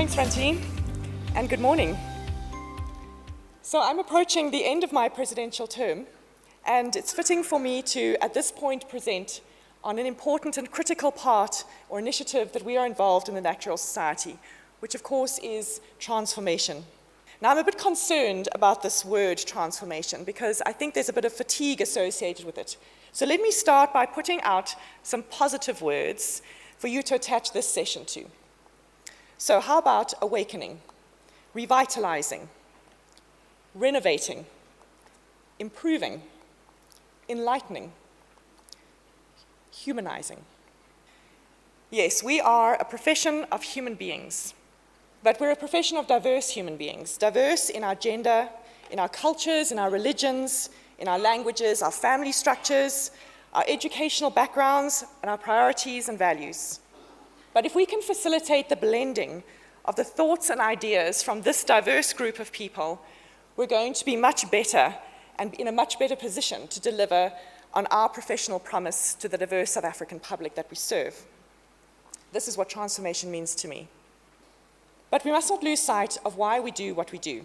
Thanks, Ranti, and good morning. So I'm approaching the end of my presidential term, and it's fitting for me to, at this point, present on an important and critical part or initiative that we are involved in the Natural Society, which of course is transformation. Now, I'm a bit concerned about this word transformation because I think there's a bit of fatigue associated with it. So let me start by putting out some positive words for you to attach this session to. So how about awakening, revitalizing, renovating, improving, enlightening, humanizing? Yes, we are a profession of human beings, but we're a profession of diverse human beings, diverse in our gender, in our cultures, in our religions, in our languages, our family structures, our educational backgrounds, and our priorities and values. But if we can facilitate the blending of the thoughts and ideas from this diverse group of people, we're going to be much better and in a much better position to deliver on our professional promise to the diverse South African public that we serve. This is what transformation means to me. But we must not lose sight of why we do what we do.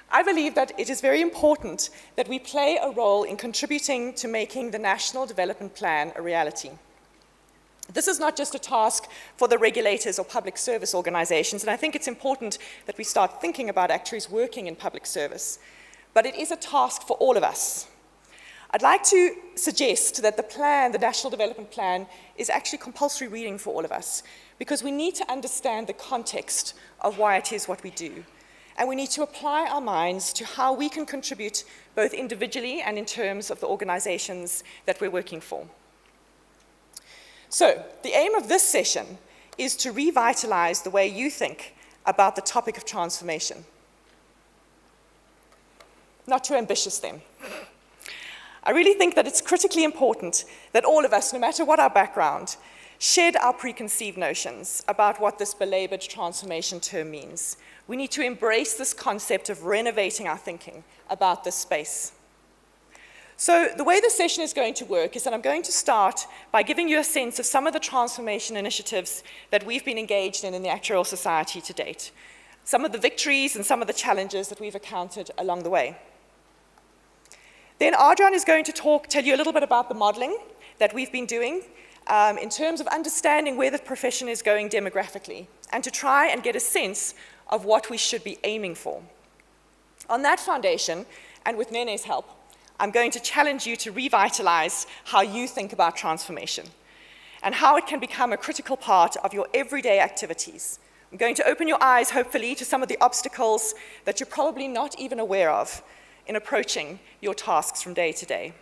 I believe that it is very important that we play a role in contributing to making the National Development Plan a reality. This is not just a task for the regulators or public service organizations, and I think it's important that we start thinking about actuaries working in public service, but it is a task for all of us. I'd like to suggest that the plan, the National Development Plan, is actually compulsory reading for all of us, because we need to understand the context of why it is what we do. And we need to apply our minds to how we can contribute both individually and in terms of the organizations that we're working for. So, the aim of this session is to revitalize the way you think about the topic of transformation. Not too ambitious then. I really think that it's critically important that all of us, no matter what our background, shed our preconceived notions about what this belabored transformation term means. We need to embrace this concept of renovating our thinking about this space. So the way this session is going to work is that I'm going to start by giving you a sense of some of the transformation initiatives that we've been engaged in the Actuarial Society to date, some of the victories and some of the challenges that we've encountered along the way. Then Adrian is going to tell you a little bit about the modeling that we've been doing in terms of understanding where the profession is going demographically and to try and get a sense of what we should be aiming for. On that foundation, and with Nene's help, I'm going to challenge you to revitalize how you think about transformation and how it can become a critical part of your everyday activities. I'm going to open your eyes, hopefully, to some of the obstacles that you're probably not even aware of in approaching your tasks from day to day.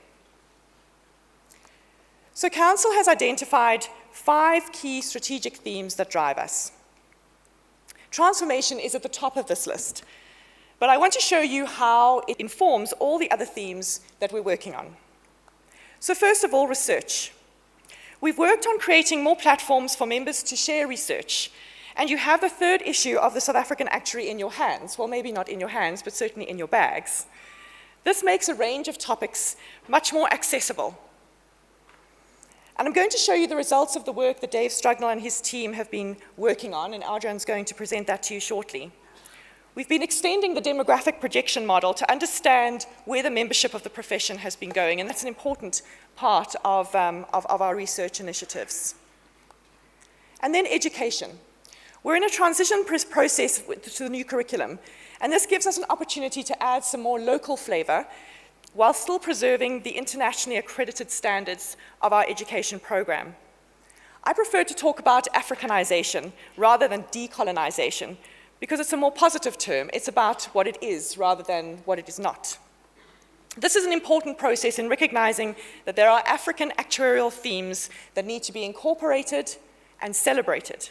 So Council has identified 5 key strategic themes that drive us. Transformation is at the top of this list, but I want to show you how it informs all the other themes that we're working on. So first of all, research. We've worked on creating more platforms for members to share research, and you have the 3rd issue of the South African Actuary in your hands. Well, maybe not in your hands, but certainly in your bags. This makes a range of topics much more accessible. And I'm going to show you the results of the work that Dave Strugnell and his team have been working on, and Adrian's going to present that to you shortly. We've been extending the demographic projection model to understand where the membership of the profession has been going, and that's an important part of our research initiatives. And then education. We're in a transition process to the new curriculum, and this gives us an opportunity to add some more local flavor while still preserving the internationally accredited standards of our education program. I prefer to talk about Africanization rather than decolonization because it's a more positive term. It's about what it is rather than what it is not. This is an important process in recognizing that there are African actuarial themes that need to be incorporated and celebrated.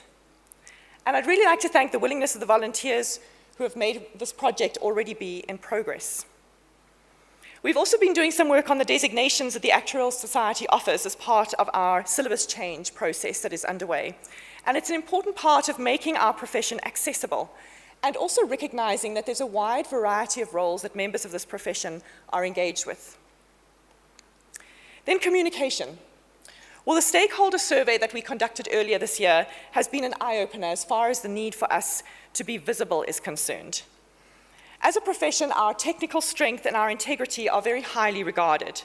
And I'd really like to thank the willingness of the volunteers who have made this project already be in progress. We've also been doing some work on the designations that the Actuarial Society offers as part of our syllabus change process that is underway. And it's an important part of making our profession accessible and also recognizing that there's a wide variety of roles that members of this profession are engaged with. Then communication. Well, the stakeholder survey that we conducted earlier this year has been an eye-opener as far as the need for us to be visible is concerned. As a profession, our technical strength and our integrity are very highly regarded,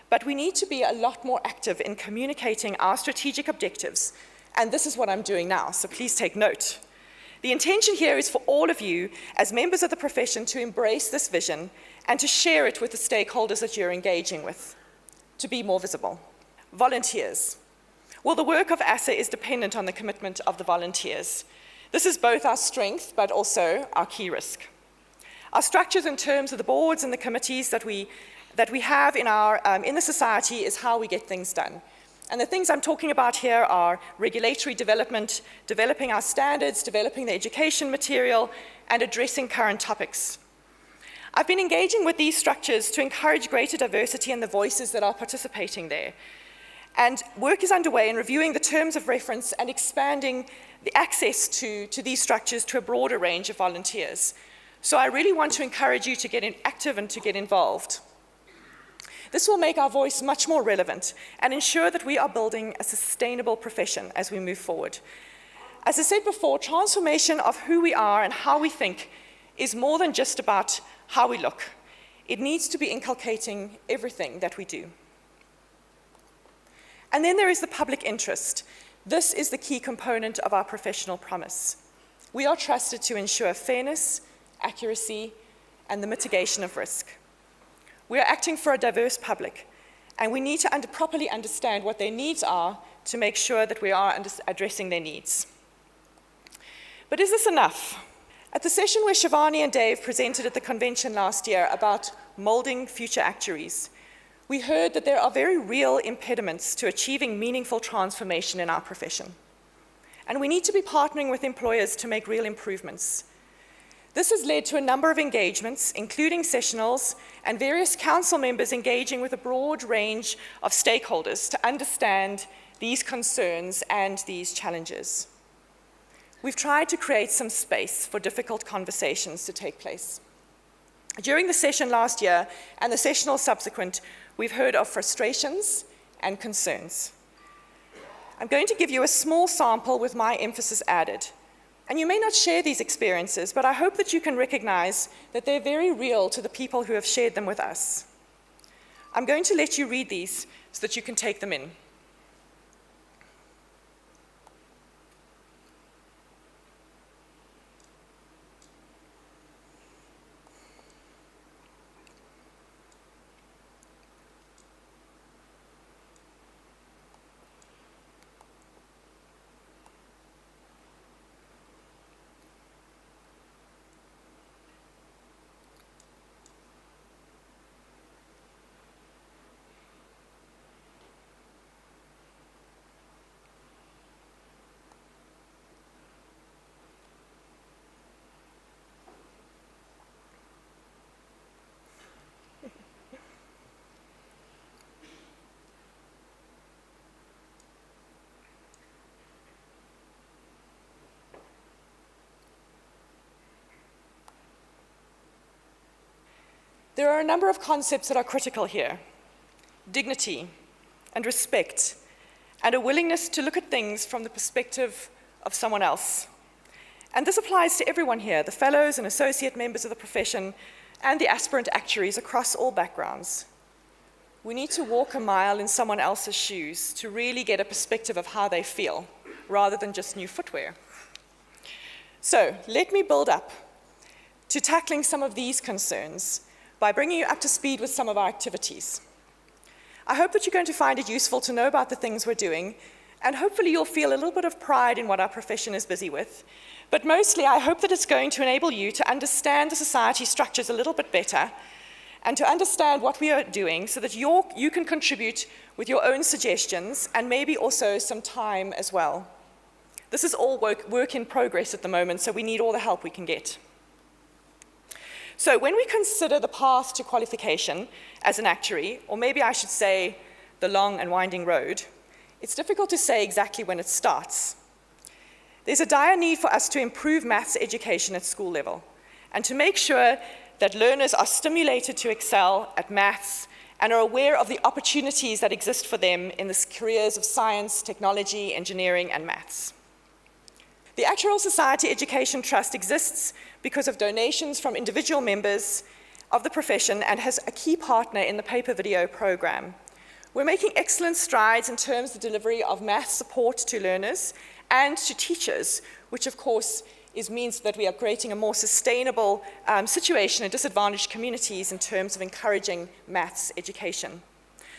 but we need to be a lot more active in communicating our strategic objectives, and this is what I'm doing now, so please take note. The intention here is for all of you, as members of the profession, to embrace this vision and to share it with the stakeholders that you're engaging with, to be more visible. Volunteers. Well, the work of ASSA is dependent on the commitment of the volunteers. This is both our strength, but also our key risk. Our structures in terms of the boards and the committees that we have in the society is how we get things done. And the things I'm talking about here are regulatory development, developing our standards, developing the education material, and addressing current topics. I've been engaging with these structures to encourage greater diversity in the voices that are participating there. And work is underway in reviewing the terms of reference and expanding the access to these structures to a broader range of volunteers. So I really want to encourage you to get active and to get involved. This will make our voice much more relevant and ensure that we are building a sustainable profession as we move forward. As I said before, transformation of who we are and how we think is more than just about how we look. It needs to be inculcating everything that we do. And then there is the public interest. This is the key component of our professional promise. We are trusted to ensure fairness, accuracy, and the mitigation of risk. We are acting for a diverse public, and we need to properly understand what their needs are to make sure that we are addressing their needs. But is this enough? At the session where Shivani and Dave presented at the convention last year about molding future actuaries, we heard that there are very real impediments to achieving meaningful transformation in our profession. And we need to be partnering with employers to make real improvements. This has led to a number of engagements, including sessionals and various council members engaging with a broad range of stakeholders to understand these concerns and these challenges. We've tried to create some space for difficult conversations to take place. During the session last year and the sessional subsequent, we've heard of frustrations and concerns. I'm going to give you a small sample with my emphasis added. And you may not share these experiences, but I hope that you can recognize that they're very real to the people who have shared them with us. I'm going to let you read these so that you can take them in. There are a number of concepts that are critical here. Dignity and respect, and a willingness to look at things from the perspective of someone else. And this applies to everyone here, the fellows and associate members of the profession, and the aspirant actuaries across all backgrounds. We need to walk a mile in someone else's shoes to really get a perspective of how they feel, rather than just new footwear. So, let me build up to tackling some of these concerns by bringing you up to speed with some of our activities. I hope that you're going to find it useful to know about the things we're doing, and hopefully you'll feel a little bit of pride in what our profession is busy with. But mostly, I hope that it's going to enable you to understand the society structures a little bit better, and to understand what we are doing so that you can contribute with your own suggestions, and maybe also some time as well. This is all work in progress at the moment, so we need all the help we can get. So when we consider the path to qualification as an actuary, or maybe I should say the long and winding road, it's difficult to say exactly when it starts. There's a dire need for us to improve maths education at school level, and to make sure that learners are stimulated to excel at maths and are aware of the opportunities that exist for them in the careers of science, technology, engineering, and maths. The Actuarial Society Education Trust exists because of donations from individual members of the profession and has a key partner in the paper video program. We're making excellent strides in terms of the delivery of math support to learners and to teachers, which of course means that we are creating a more sustainable situation in disadvantaged communities in terms of encouraging maths education.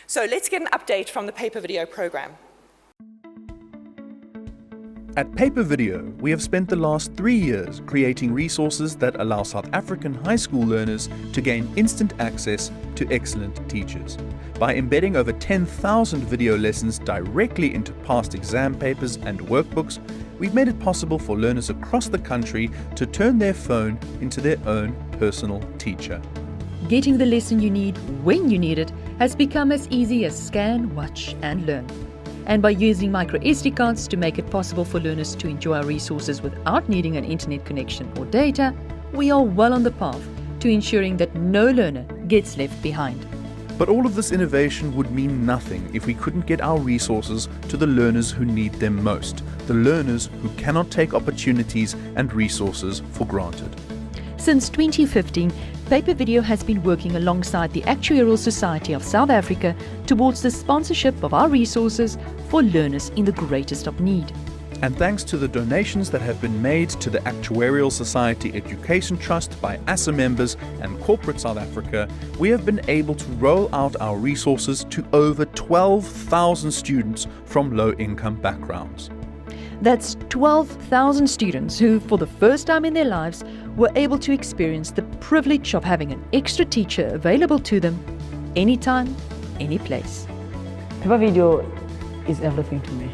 So let's get an update from the paper video program. At Paper Video, we have spent the last 3 years creating resources that allow South African high school learners to gain instant access to excellent teachers. By embedding over 10,000 video lessons directly into past exam papers and workbooks, we've made it possible for learners across the country to turn their phone into their own personal teacher. Getting the lesson you need when you need it has become as easy as scan, watch, and learn. And by using micro SD cards to make it possible for learners to enjoy our resources without needing an internet connection or data, we are well on the path to ensuring that no learner gets left behind. But all of this innovation would mean nothing if we couldn't get our resources to the learners who need them most, the learners who cannot take opportunities and resources for granted. Since 2015, Paper Video has been working alongside the Actuarial Society of South Africa towards the sponsorship of our resources for learners in the greatest of need. And thanks to the donations that have been made to the Actuarial Society Education Trust by ASSA members and Corporate South Africa, we have been able to roll out our resources to over 12,000 students from low-income backgrounds. That's 12,000 students who, for the first time in their lives, were able to experience the privilege of having an extra teacher available to them anytime, any place. Paper video is everything to me.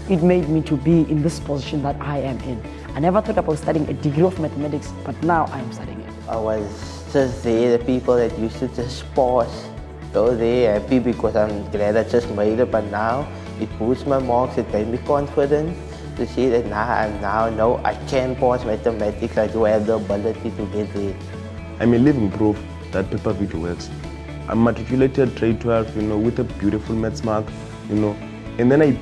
It made me to be in this position that I am in. I never thought about studying a degree of mathematics, but now I am studying it. I was just there, the people that used to just pause, go there, happy because I'm glad I just made it, but now it boosts my marks, it made me confident to see that now I know I can pass mathematics, I do have the ability to get there. I'm a living proof that paper video works. I'm matriculated grade 12, with a beautiful maths mark, and then I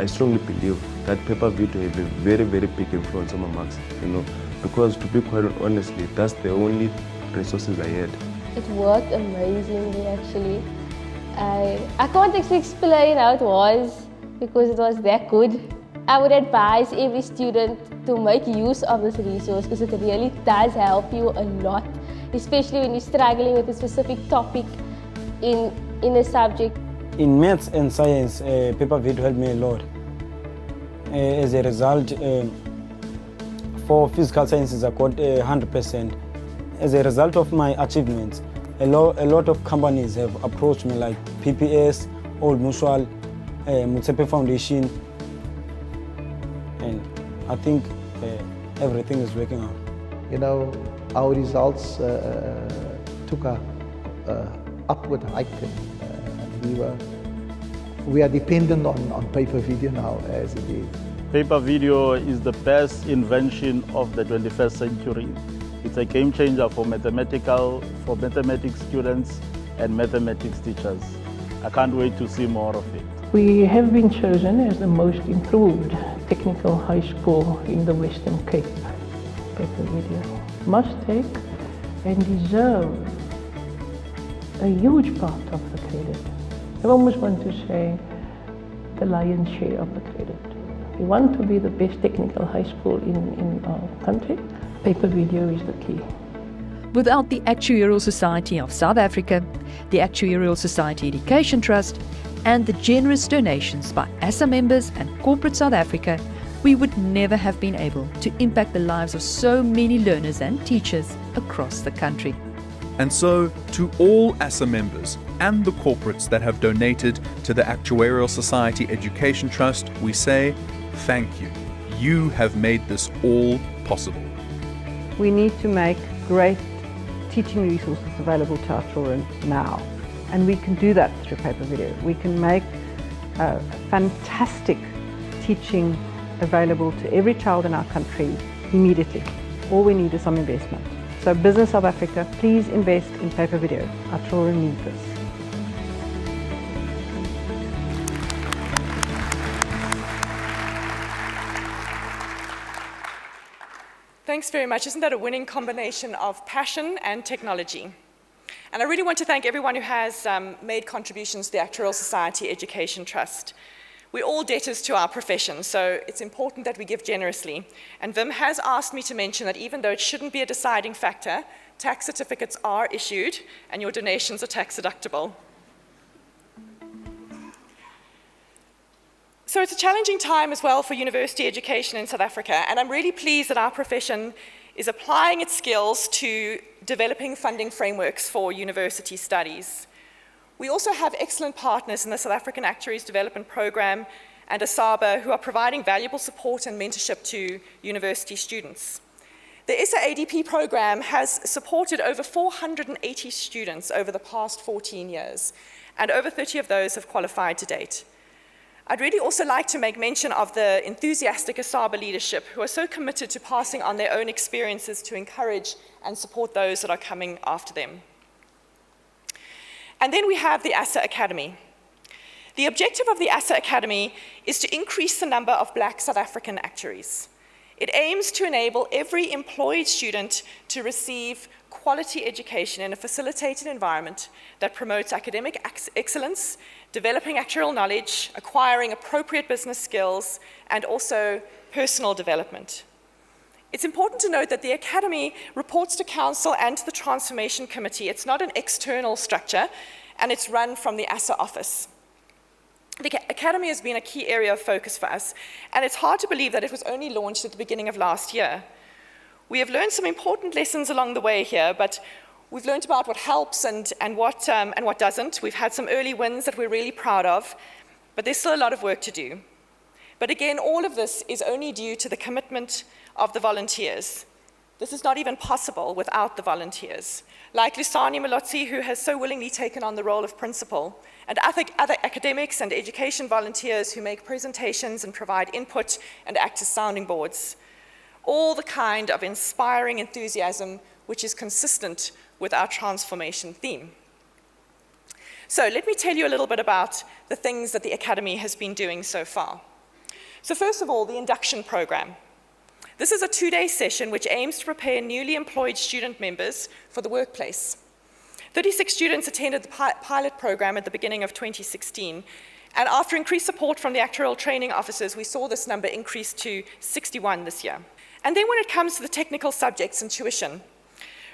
strongly believe that paper video has a very, very big influence on my marks, because to be quite honestly, that's the only resources I had. It worked amazingly actually. I can't actually explain how it was because it was that good. I would advise every student to make use of this resource because it really does help you a lot, especially when you're struggling with a specific topic in a subject. In maths and science, paper video helped me a lot. As a result, for physical sciences, I got 100%. As a result of my achievements, a lot of companies have approached me, like PPS, Old Mutual, Mutsepe Foundation, and I think everything is working out. Our results took a upward hike. We are dependent on paper video now as it is. Paper video is the best invention of the 21st century. It's a game changer for mathematics students and mathematics teachers. I can't wait to see more of it. We have been chosen as the most improved technical high school in the Western Cape. Paper video must take and deserve a huge part of the credit. I almost want to say the lion's share of the credit. We want to be the best technical high school in our country. Paper video is the key. Without the Actuarial Society of South Africa, the Actuarial Society Education Trust, and the generous donations by ASSA members and Corporate South Africa, we would never have been able to impact the lives of so many learners and teachers across the country. And so, to all ASSA members and the corporates that have donated to the Actuarial Society Education Trust, we say thank you. You have made this all possible. We need to make great teaching resources available to our children now. And we can do that through paper video. We can make fantastic teaching available to every child in our country immediately. All we need is some investment. So Business South Africa, please invest in paper video. Our children need this. Thanks very much. Isn't that a winning combination of passion and technology? And I really want to thank everyone who has made contributions to the Actuarial Society Education Trust. We're all debtors to our profession, so it's important that we give generously. And Wim has asked me to mention that even though it shouldn't be a deciding factor, tax certificates are issued and your donations are tax deductible. So it's a challenging time as well for university education in South Africa, and I'm really pleased that our profession is applying its skills to developing funding frameworks for university studies. We also have excellent partners in the South African Actuaries Development Program and ASSA who are providing valuable support and mentorship to university students. The ASSA ADP program has supported over 480 students over the past 14 years, and over 30 of those have qualified to date. I'd really also like to make mention of the enthusiastic ASSA leadership who are so committed to passing on their own experiences to encourage and support those that are coming after them. And then we have the ASSA Academy. The objective of the ASSA Academy is to increase the number of Black South African actuaries. It aims to enable every employed student to receive quality education in a facilitated environment that promotes academic excellence, developing actuarial knowledge, acquiring appropriate business skills, and also personal development. It's important to note that the Academy reports to Council and to the Transformation Committee. It's not an external structure, and it's run from the ASSA office. The Academy has been a key area of focus for us, and it's hard to believe that it was only launched at the beginning of last year. We have learned some important lessons along the way here, but we've learned about what helps and what doesn't. We've had some early wins that we're really proud of, but there's still a lot of work to do. But again, all of this is only due to the commitment of the volunteers. This is not even possible without the volunteers, like Lusani Malotsi, who has so willingly taken on the role of principal, and other academics and education volunteers who make presentations and provide input and act as sounding boards. All the kind of inspiring enthusiasm which is consistent with our transformation theme. So let me tell you a little bit about the things that the Academy has been doing so far. So first of all, the induction program. This is a 2-day session which aims to prepare newly employed student members for the workplace. 36 students attended the pilot program at the beginning of 2016, and after increased support from the actuarial training officers, we saw this number increase to 61 this year. And then when it comes to the technical subjects and tuition,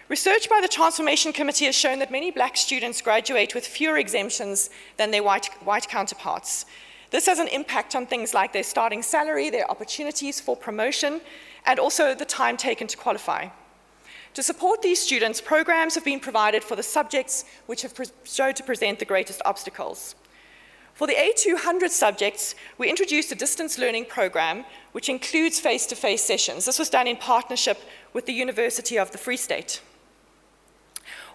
research by the Transformation Committee has shown that many Black students graduate with fewer exemptions than their white counterparts. This has an impact on things like their starting salary, their opportunities for promotion, and also the time taken to qualify. To support these students, programs have been provided for the subjects which have shown to present the greatest obstacles. For the A200 subjects, we introduced a distance learning program which includes face-to-face sessions. This was done in partnership with the University of the Free State.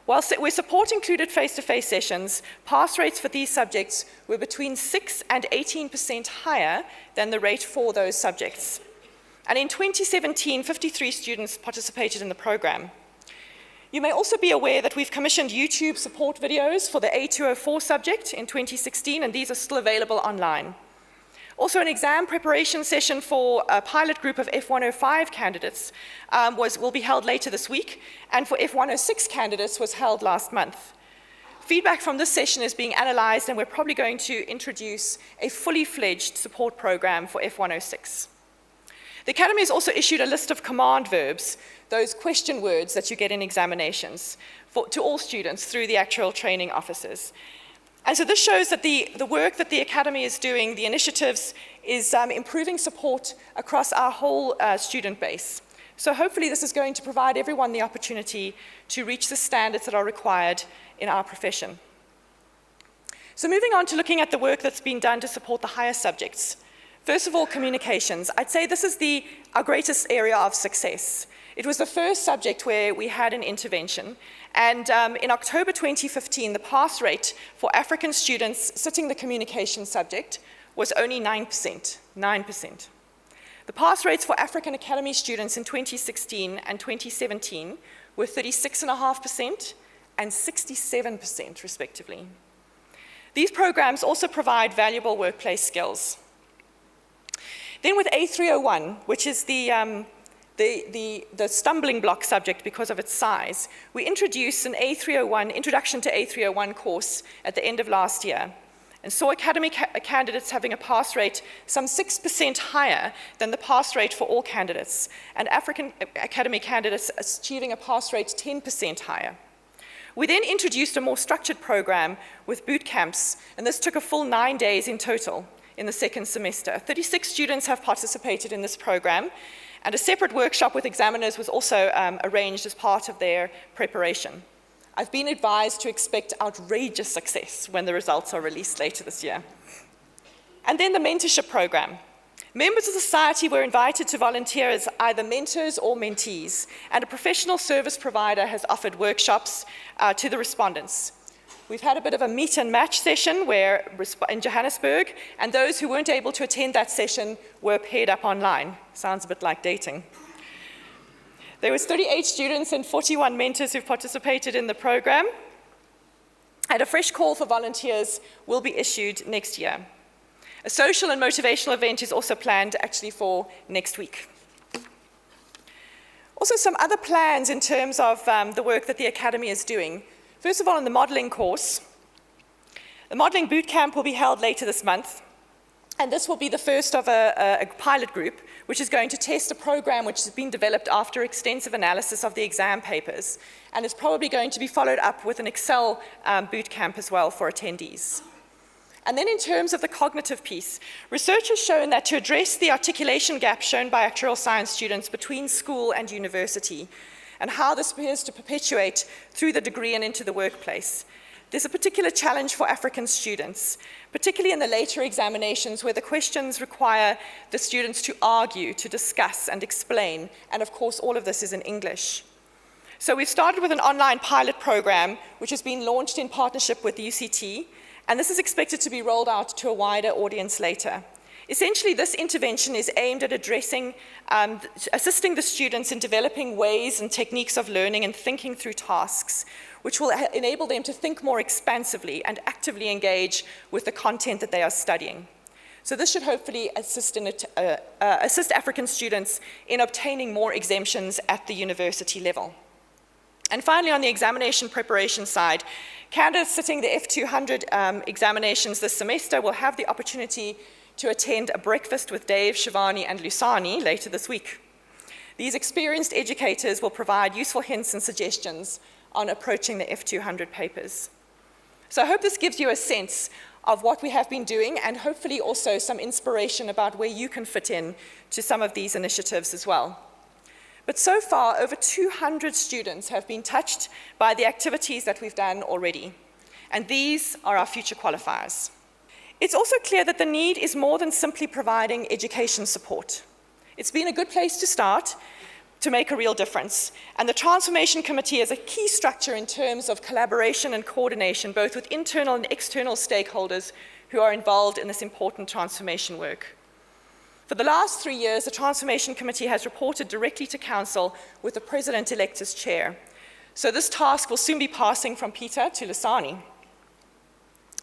Whilst where support included face-to-face sessions, pass rates for these subjects were between 6% and 18% higher than the rate for those subjects. And in 2017, 53 students participated in the program. You may also be aware that we've commissioned YouTube support videos for the A204 subject in 2016, and these are still available online. Also, an exam preparation session for a pilot group of F105 candidates will be held later this week, and for F106 candidates was held last month. Feedback from this session is being analyzed, and we're probably going to introduce a fully fledged support program for F106. The Academy has also issued a list of command verbs, those question words that you get in examinations, to all students through the actuarial training officers. And so this shows that the work that the Academy is doing, the initiatives, is improving support across our whole student base. So hopefully this is going to provide everyone the opportunity to reach the standards that are required in our profession. So moving on to looking at the work that's been done to support the higher subjects. First of all, communications. I'd say this is our greatest area of success. It was the first subject where we had an intervention, and in October 2015, the pass rate for African students sitting the communication subject was only 9%. 9%. The pass rates for African Academy students in 2016 and 2017 were 36.5% and 67% respectively. These programs also provide valuable workplace skills. Then with A301, which is the stumbling block subject because of its size, we introduced an A301, Introduction to A301 course at the end of last year, and saw academy candidates having a pass rate some 6% higher than the pass rate for all candidates, and African academy candidates achieving a pass rate 10% higher. We then introduced a more structured program with boot camps, and this took a full 9 days in total in the second semester. 36 students have participated in this program, and a separate workshop with examiners was also arranged as part of their preparation. I've been advised to expect outrageous success when the results are released later this year. And then the mentorship program. Members of society were invited to volunteer as either mentors or mentees, and a professional service provider has offered workshops to the respondents. We've had a bit of a meet and match session in Johannesburg, and those who weren't able to attend that session were paired up online. Sounds a bit like dating. There was 38 students and 41 mentors who participated in the program, and a fresh call for volunteers will be issued next year. A social and motivational event is also planned actually for next week. Also, some other plans in terms of the work that the Academy is doing. First of all, in the modelling course, the modelling boot camp will be held later this month, and this will be the first of a pilot group, which is going to test a program which has been developed after extensive analysis of the exam papers, and is probably going to be followed up with an Excel boot camp as well for attendees. And then in terms of the cognitive piece, research has shown that to address the articulation gap shown by actuarial science students between school and university, and how this appears to perpetuate through the degree and into the workplace, there's a particular challenge for African students, particularly in the later examinations where the questions require the students to argue, to discuss and explain, and of course all of this is in English. So we've started with an online pilot program which has been launched in partnership with UCT, and this is expected to be rolled out to a wider audience later. Essentially, this intervention is aimed at addressing, assisting the students in developing ways and techniques of learning and thinking through tasks, which will enable them to think more expansively and actively engage with the content that they are studying. So this should hopefully assist African students in obtaining more exemptions at the university level. And finally, on the examination preparation side, candidates sitting the F200 examinations this semester will have the opportunity to attend a breakfast with Dave, Shivani, and Lusani later this week. These experienced educators will provide useful hints and suggestions on approaching the F200 papers. So I hope this gives you a sense of what we have been doing, and hopefully also some inspiration about where you can fit in to some of these initiatives as well. But so far, over 200 students have been touched by the activities that we've done already, and these are our future qualifiers. It's also clear that the need is more than simply providing education support. It's been a good place to start to make a real difference, and the Transformation Committee is a key structure in terms of collaboration and coordination, both with internal and external stakeholders who are involved in this important transformation work. For the last 3 years, the Transformation Committee has reported directly to Council with the President-elect as chair. So this task will soon be passing from Peter to Lusani.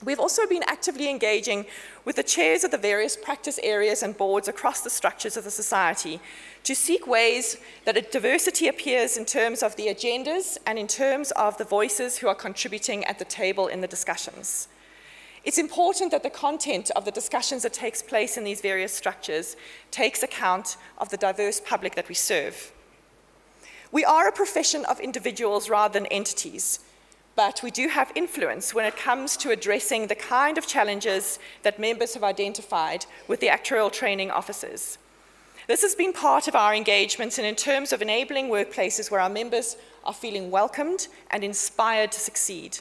We've also been actively engaging with the chairs of the various practice areas and boards across the structures of the society to seek ways that a diversity appears in terms of the agendas and in terms of the voices who are contributing at the table in the discussions. It's important that the content of the discussions that takes place in these various structures takes account of the diverse public that we serve. We are a profession of individuals rather than entities, but we do have influence when it comes to addressing the kind of challenges that members have identified with the actuarial training officers. This has been part of our engagements and in terms of enabling workplaces where our members are feeling welcomed and inspired to succeed.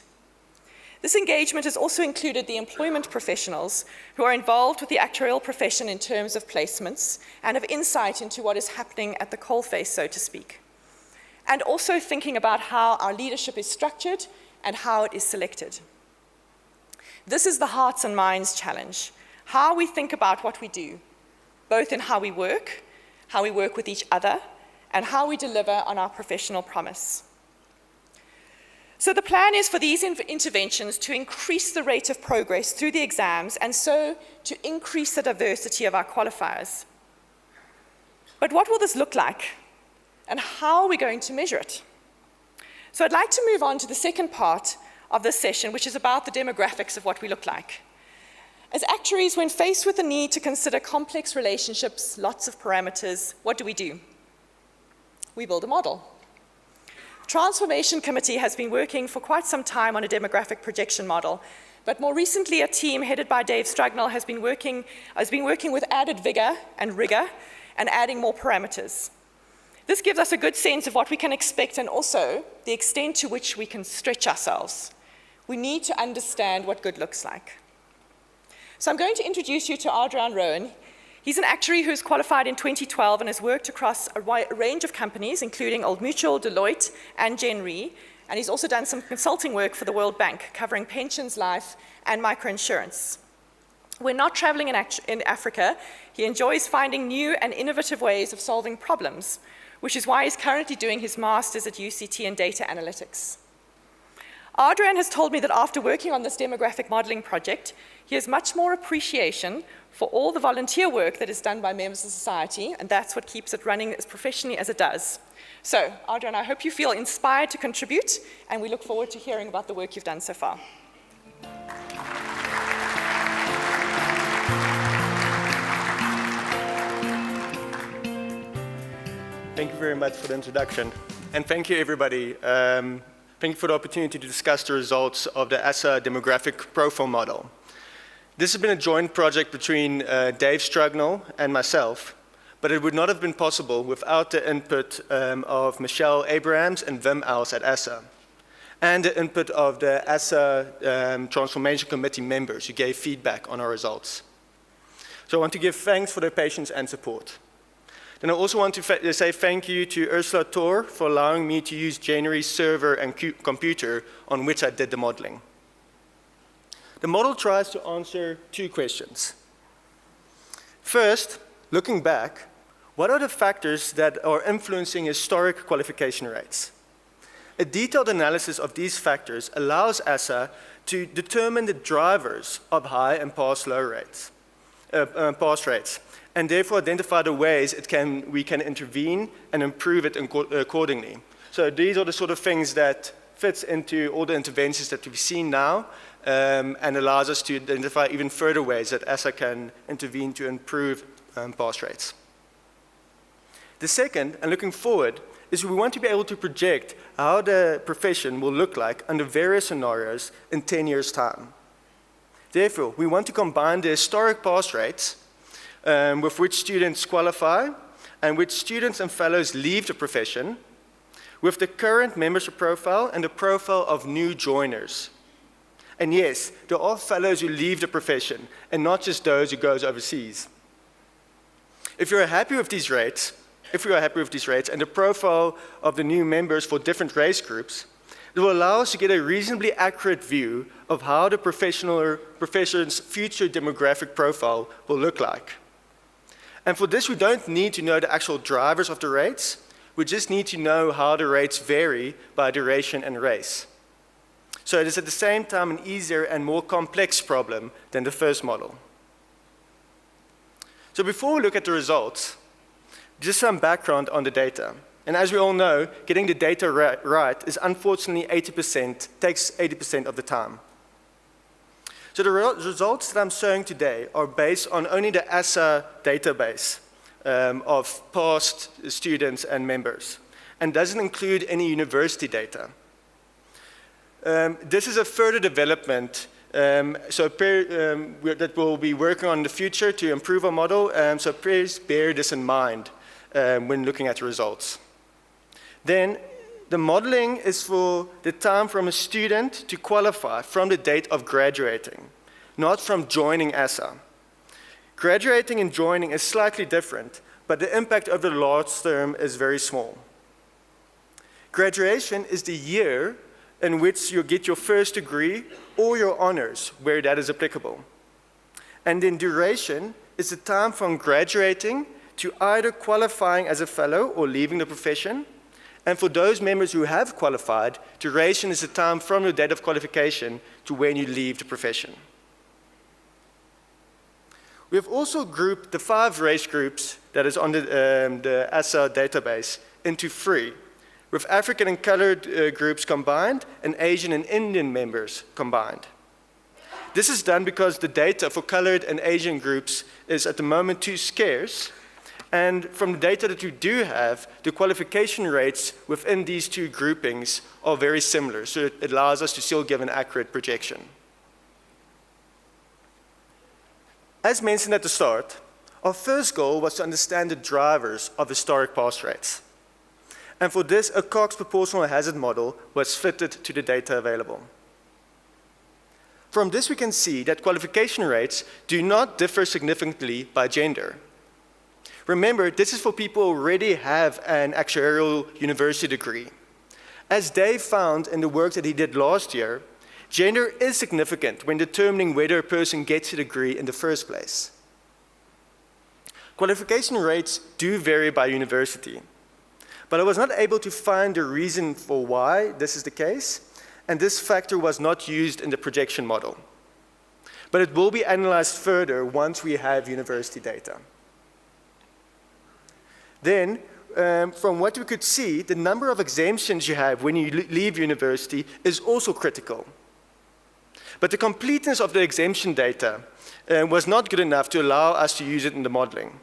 This engagement has also included the employment professionals who are involved with the actuarial profession in terms of placements and have insight into what is happening at the coalface, so to speak. And also thinking about how our leadership is structured and how it is selected. This is the hearts and minds challenge, how we think about what we do, both in how we work with each other, and how we deliver on our professional promise. So the plan is for these interventions to increase the rate of progress through the exams and so to increase the diversity of our qualifiers. But what will this look like? And how are we going to measure it? So I'd like to move on to the second part of this session, which is about the demographics of what we look like. As actuaries, when faced with the need to consider complex relationships, lots of parameters, what do? We build a model. Transformation Committee has been working for quite some time on a demographic projection model, but more recently a team headed by Dave Strugnell has been working with added vigor and rigor and adding more parameters. This gives us a good sense of what we can expect and also the extent to which we can stretch ourselves. We need to understand what good looks like. So I'm going to introduce you to Adrian Rowan. He's an actuary who's qualified in 2012 and has worked across a range of companies, including Old Mutual, Deloitte, and Gen Re, and he's also done some consulting work for the World Bank, covering pensions, life, and microinsurance. When not traveling in Africa, he enjoys finding new and innovative ways of solving problems, which is why he's currently doing his master's at UCT in data analytics. Adrian has told me that after working on this demographic modeling project, he has much more appreciation for all the volunteer work that is done by members of society, and that's what keeps it running as professionally as it does. So, Adrian, I hope you feel inspired to contribute, and we look forward to hearing about the work you've done so far. Thank you very much for the introduction, and thank you, everybody. Thank you for the opportunity to discuss the results of the ASSA demographic profile model. This has been a joint project between Dave Strugnell and myself, but it would not have been possible without the input of Michelle Abrahams and Wim Els at ASSA, and the input of the ASSA Transformation Committee members who gave feedback on our results. So I want to give thanks for their patience and support. Then I also want to say thank you to Ursula Thor for allowing me to use January's server and computer on which I did the modeling. The model tries to answer two questions. First, looking back, what are the factors that are influencing historic qualification rates? A detailed analysis of these factors allows ASSA to determine the drivers of high and pass rates, and therefore identify the ways we can intervene and improve it accordingly. So these are the sort of things that fits into all the interventions that we've seen now, and allows us to identify even further ways that ASSA can intervene to improve pass rates. The second, and looking forward, is we want to be able to project how the profession will look like under various scenarios in 10 years' time. Therefore, we want to combine the historic pass rates with which students qualify and which students and fellows leave the profession with the current membership profile and the profile of new joiners. And yes, there are fellows who leave the profession and not just those who goes overseas. If you're happy with these rates, and the profile of the new members for different race groups, it will allow us to get a reasonably accurate view of how the profession's future demographic profile will look like. And for this, we don't need to know the actual drivers of the rates. We just need to know how the rates vary by duration and race. So it is at the same time an easier and more complex problem than the first model. So before we look at the results, just some background on the data. And as we all know, getting the data right is unfortunately takes 80% of the time. So the results that I'm showing today are based on only the ASSA database of past students and members, and doesn't include any university data. This is a further development that we'll be working on in the future to improve our model, so please bear this in mind when looking at the results. Then, the modeling is for the time from a student to qualify from the date of graduating, not from joining ASSA. Graduating and joining is slightly different, but the impact of the last term is very small. Graduation is the year in which you get your first degree or your honors, where that is applicable. And then duration is the time from graduating to either qualifying as a fellow or leaving the profession, And for those members who have qualified, duration is the time from your date of qualification to when you leave the profession. We have also grouped the 5 race groups that is on the ASSA database into 3, with African and colored groups combined and Asian and Indian members combined. This is done because the data for colored and Asian groups is at the moment too scarce, and from the data that we do have, the qualification rates within these 2 groupings are very similar, so it allows us to still give an accurate projection. As mentioned at the start, our first goal was to understand the drivers of historic pass rates. And for this, a Cox proportional hazard model was fitted to the data available. From this, we can see that qualification rates do not differ significantly by gender. Remember, this is for people who already have an actuarial university degree. As Dave found in the work that he did last year, gender is significant when determining whether a person gets a degree in the first place. Qualification rates do vary by university, but I was not able to find a reason for why this is the case, and this factor was not used in the projection model. But it will be analyzed further once we have university data. Then, from what we could see, the number of exemptions you have when you leave university is also critical. But the completeness of the exemption data was not good enough to allow us to use it in the modeling.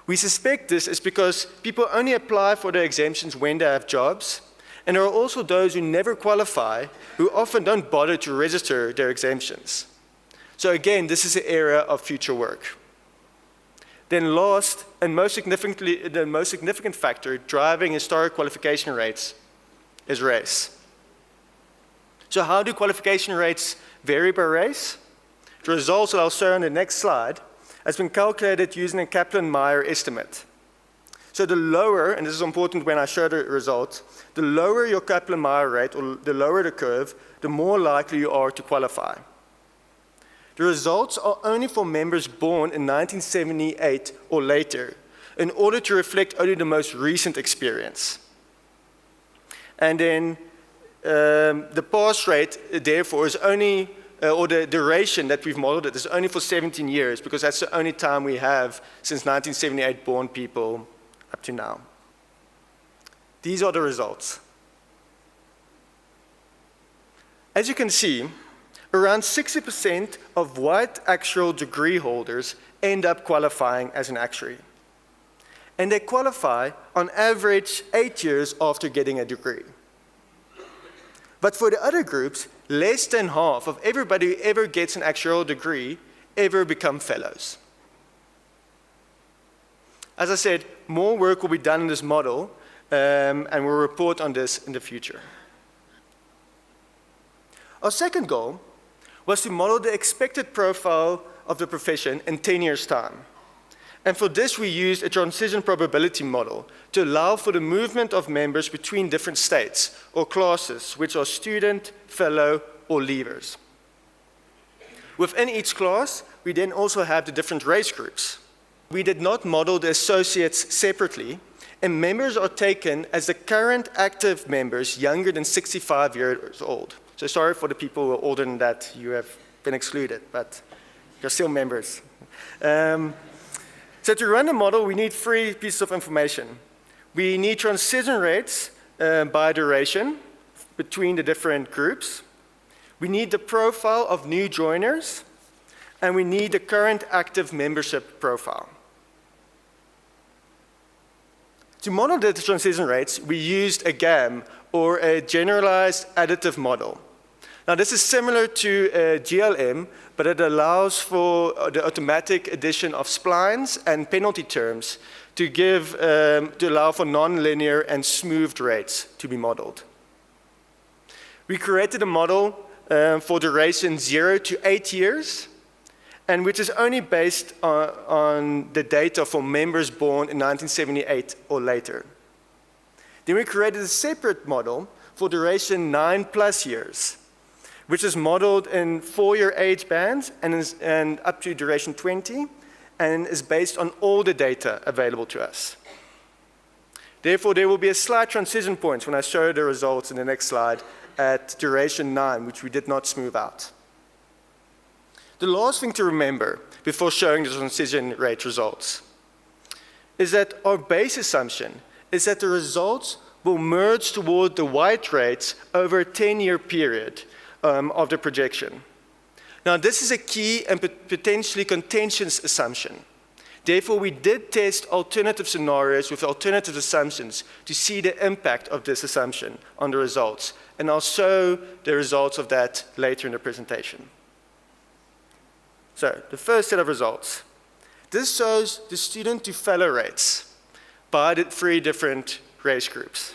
We suspect this is because people only apply for their exemptions when they have jobs, and there are also those who never qualify, who often don't bother to register their exemptions. So again, this is an area of future work. Then last, and the most significant factor driving historic qualification rates is race. So how do qualification rates vary by race? The results that I'll show on the next slide has been calculated using a Kaplan-Meier estimate. So the lower, and this is important when I show the result, the lower your Kaplan-Meier rate, or the lower the curve, the more likely you are to qualify. The results are only for members born in 1978 or later, in order to reflect only the most recent experience. And then the pass rate, therefore, is only, or the duration that we've modeled it is only for 17 years, because that's the only time we have since 1978 born people up to now. These are the results. As you can see, around 60% of white actual degree holders end up qualifying as an actuary. And they qualify on average 8 years after getting a degree. But for the other groups, less than half of everybody who ever gets an actuarial degree ever become fellows. As I said, more work will be done in this model, and we'll report on this in the future. Our second goal was to model the expected profile of the profession in 10 years' time. And for this, we used a transition probability model to allow for the movement of members between different states or classes, which are student, fellow, or leavers. Within each class, we then also have the different race groups. We did not model the associates separately, and members are taken as the current active members younger than 65 years old. So sorry for the people who are older than that, you have been excluded, but you're still members. So to run the model, we need 3 pieces of information. We need transition rates by duration between the different groups. We need the profile of new joiners, and we need the current active membership profile. To model the transition rates, we used a GAM, or a generalized additive model. Now this is similar to GLM, but it allows for the automatic addition of splines and penalty terms to allow for non-linear and smoothed rates to be modeled. We created a model for duration 0 to 8 years, and which is only based on the data for members born in 1978 or later. Then we created a separate model for duration 9+ years, which is modeled in 4-year age bands and up to duration 20, and is based on all the data available to us. Therefore, there will be a slight transition point when I show the results in the next slide at duration 9, which we did not smooth out. The last thing to remember before showing the transition rate results is that our base assumption is that the results will merge toward the white rates over a 10-year period of the projection. Now, this is a key and potentially contentious assumption. Therefore, we did test alternative scenarios with alternative assumptions to see the impact of this assumption on the results. And I'll show the results of that later in the presentation. So, the first set of results. This shows the student to fellow rates by the 3 different race groups.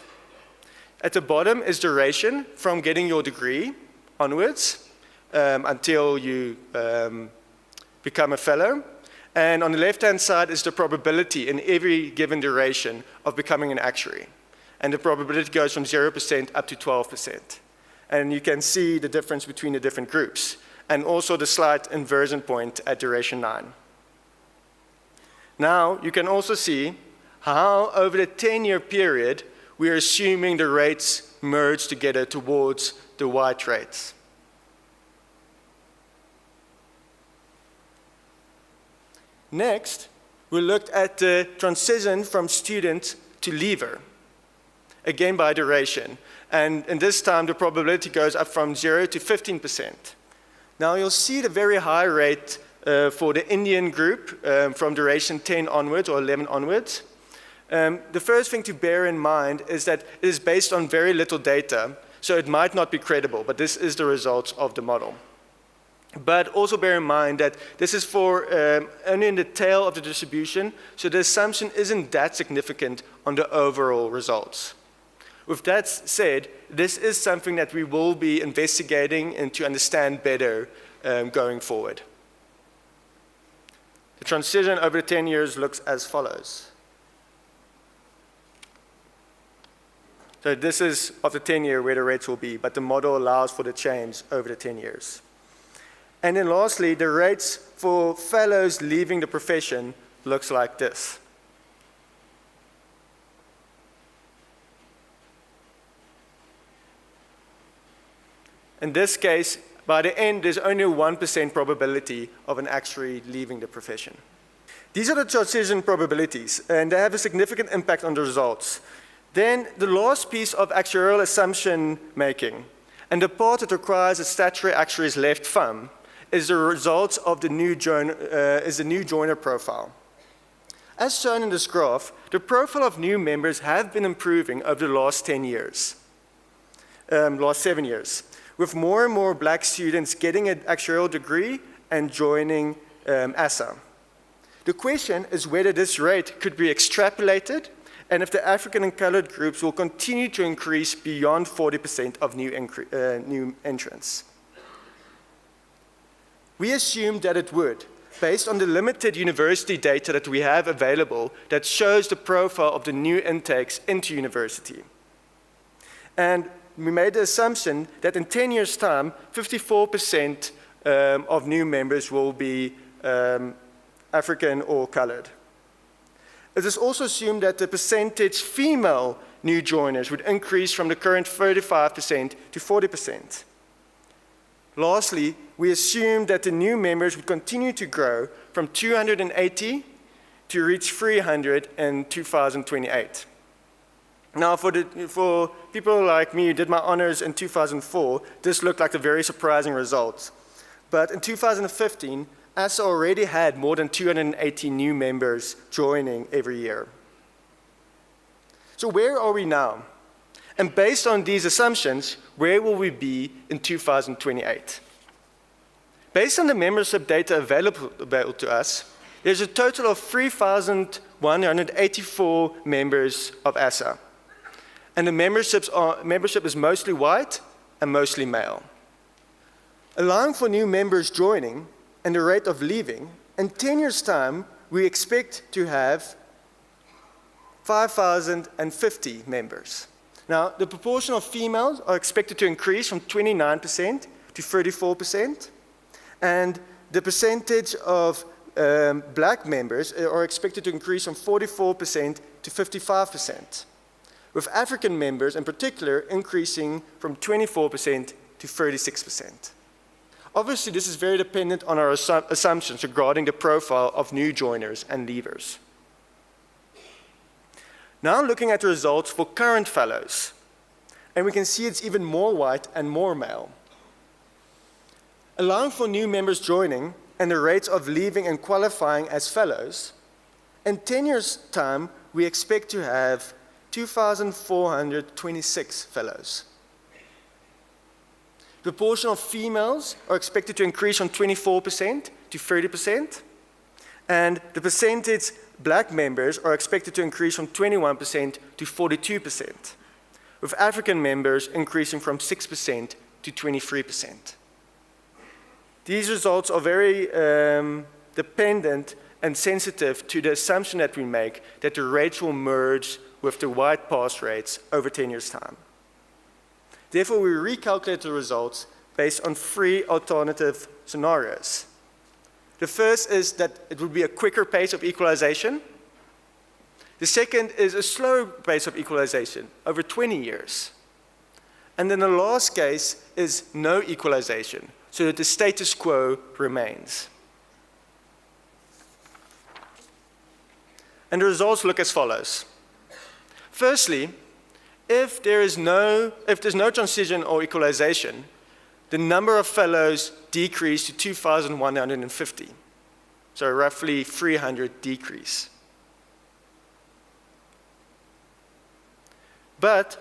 At the bottom is duration from getting your degree onwards until you become a fellow. And on the left-hand side is the probability in every given duration of becoming an actuary. And the probability goes from 0% up to 12%. And you can see the difference between the different groups, and also the slight inversion point at duration 9. Now, you can also see how over the 10-year period, we are assuming the rates merge together towards the white rates. Next, we looked at the transition from student to leaver, again by duration. And this time, the probability goes up from 0 to 15%. Now, you'll see the very high rate for the Indian group from duration 10 onwards or 11 onwards. The first thing to bear in mind is that it is based on very little data, so it might not be credible, but this is the results of the model. But also bear in mind that this is for only in the tail of the distribution, so the assumption isn't that significant on the overall results. With that said, this is something that we will be investigating and to understand better going forward. The transition over 10 years looks as follows. So this is of the 10-year where the rates will be, but the model allows for the change over the 10 years. And then lastly, the rates for fellows leaving the profession looks like this. In this case, by the end, there's only a 1% probability of an actuary leaving the profession. These are the transition probabilities, and they have a significant impact on the results. Then the last piece of actuarial assumption making, and the part that requires a statutory actuary's left thumb, is the results of the new joiner profile. As shown in this graph, the profile of new members have been improving over the last 10 years, last 7 years, with more and more black students getting an actuarial degree and joining ASSA. The question is whether this rate could be extrapolated and if the African and colored groups will continue to increase beyond 40% of new entrants. We assumed that it would, based on the limited university data that we have available that shows the profile of the new intakes into university. And we made the assumption that in 10 years' time, 54% of new members will be African or colored. It is also assumed that the percentage female new joiners would increase from the current 35% to 40%. Lastly, we assumed that the new members would continue to grow from 280 to reach 300 in 2028. Now, for people like me who did my honors in 2004, this looked like a very surprising result. But in 2015, ASSA already had more than 280 new members joining every year. So where are we now? And based on these assumptions, where will we be in 2028? Based on the membership data available to us, there's a total of 3,184 members of ASSA. And the membership is mostly white and mostly male. Allowing for new members joining and the rate of leaving, in 10 years' time, we expect to have 5,050 members. Now, the proportion of females are expected to increase from 29% to 34%, and the percentage of black members are expected to increase from 44% to 55%. with African members in particular increasing from 24% to 36%. Obviously, this is very dependent on our assumptions regarding the profile of new joiners and leavers. Now looking at the results for current fellows, and we can see it's even more white and more male. Allowing for new members joining and the rates of leaving and qualifying as fellows, in 10 years' time, we expect to have 2,426 fellows. The proportion of females are expected to increase from 24% to 30%, and the percentage black members are expected to increase from 21% to 42%, with African members increasing from 6% to 23%. These results are very dependent and sensitive to the assumption that we make that the rates will merge with the white pass rates over 10 years' time. Therefore, we recalculate the results based on 3 alternative scenarios. The first is that it would be a quicker pace of equalization. The second is a slower pace of equalization over 20 years. And then the last case is no equalization, so that the status quo remains. And the results look as follows. Firstly, if there's no transition or equalization, the number of fellows decreased to 2,150, so roughly 300 decrease. But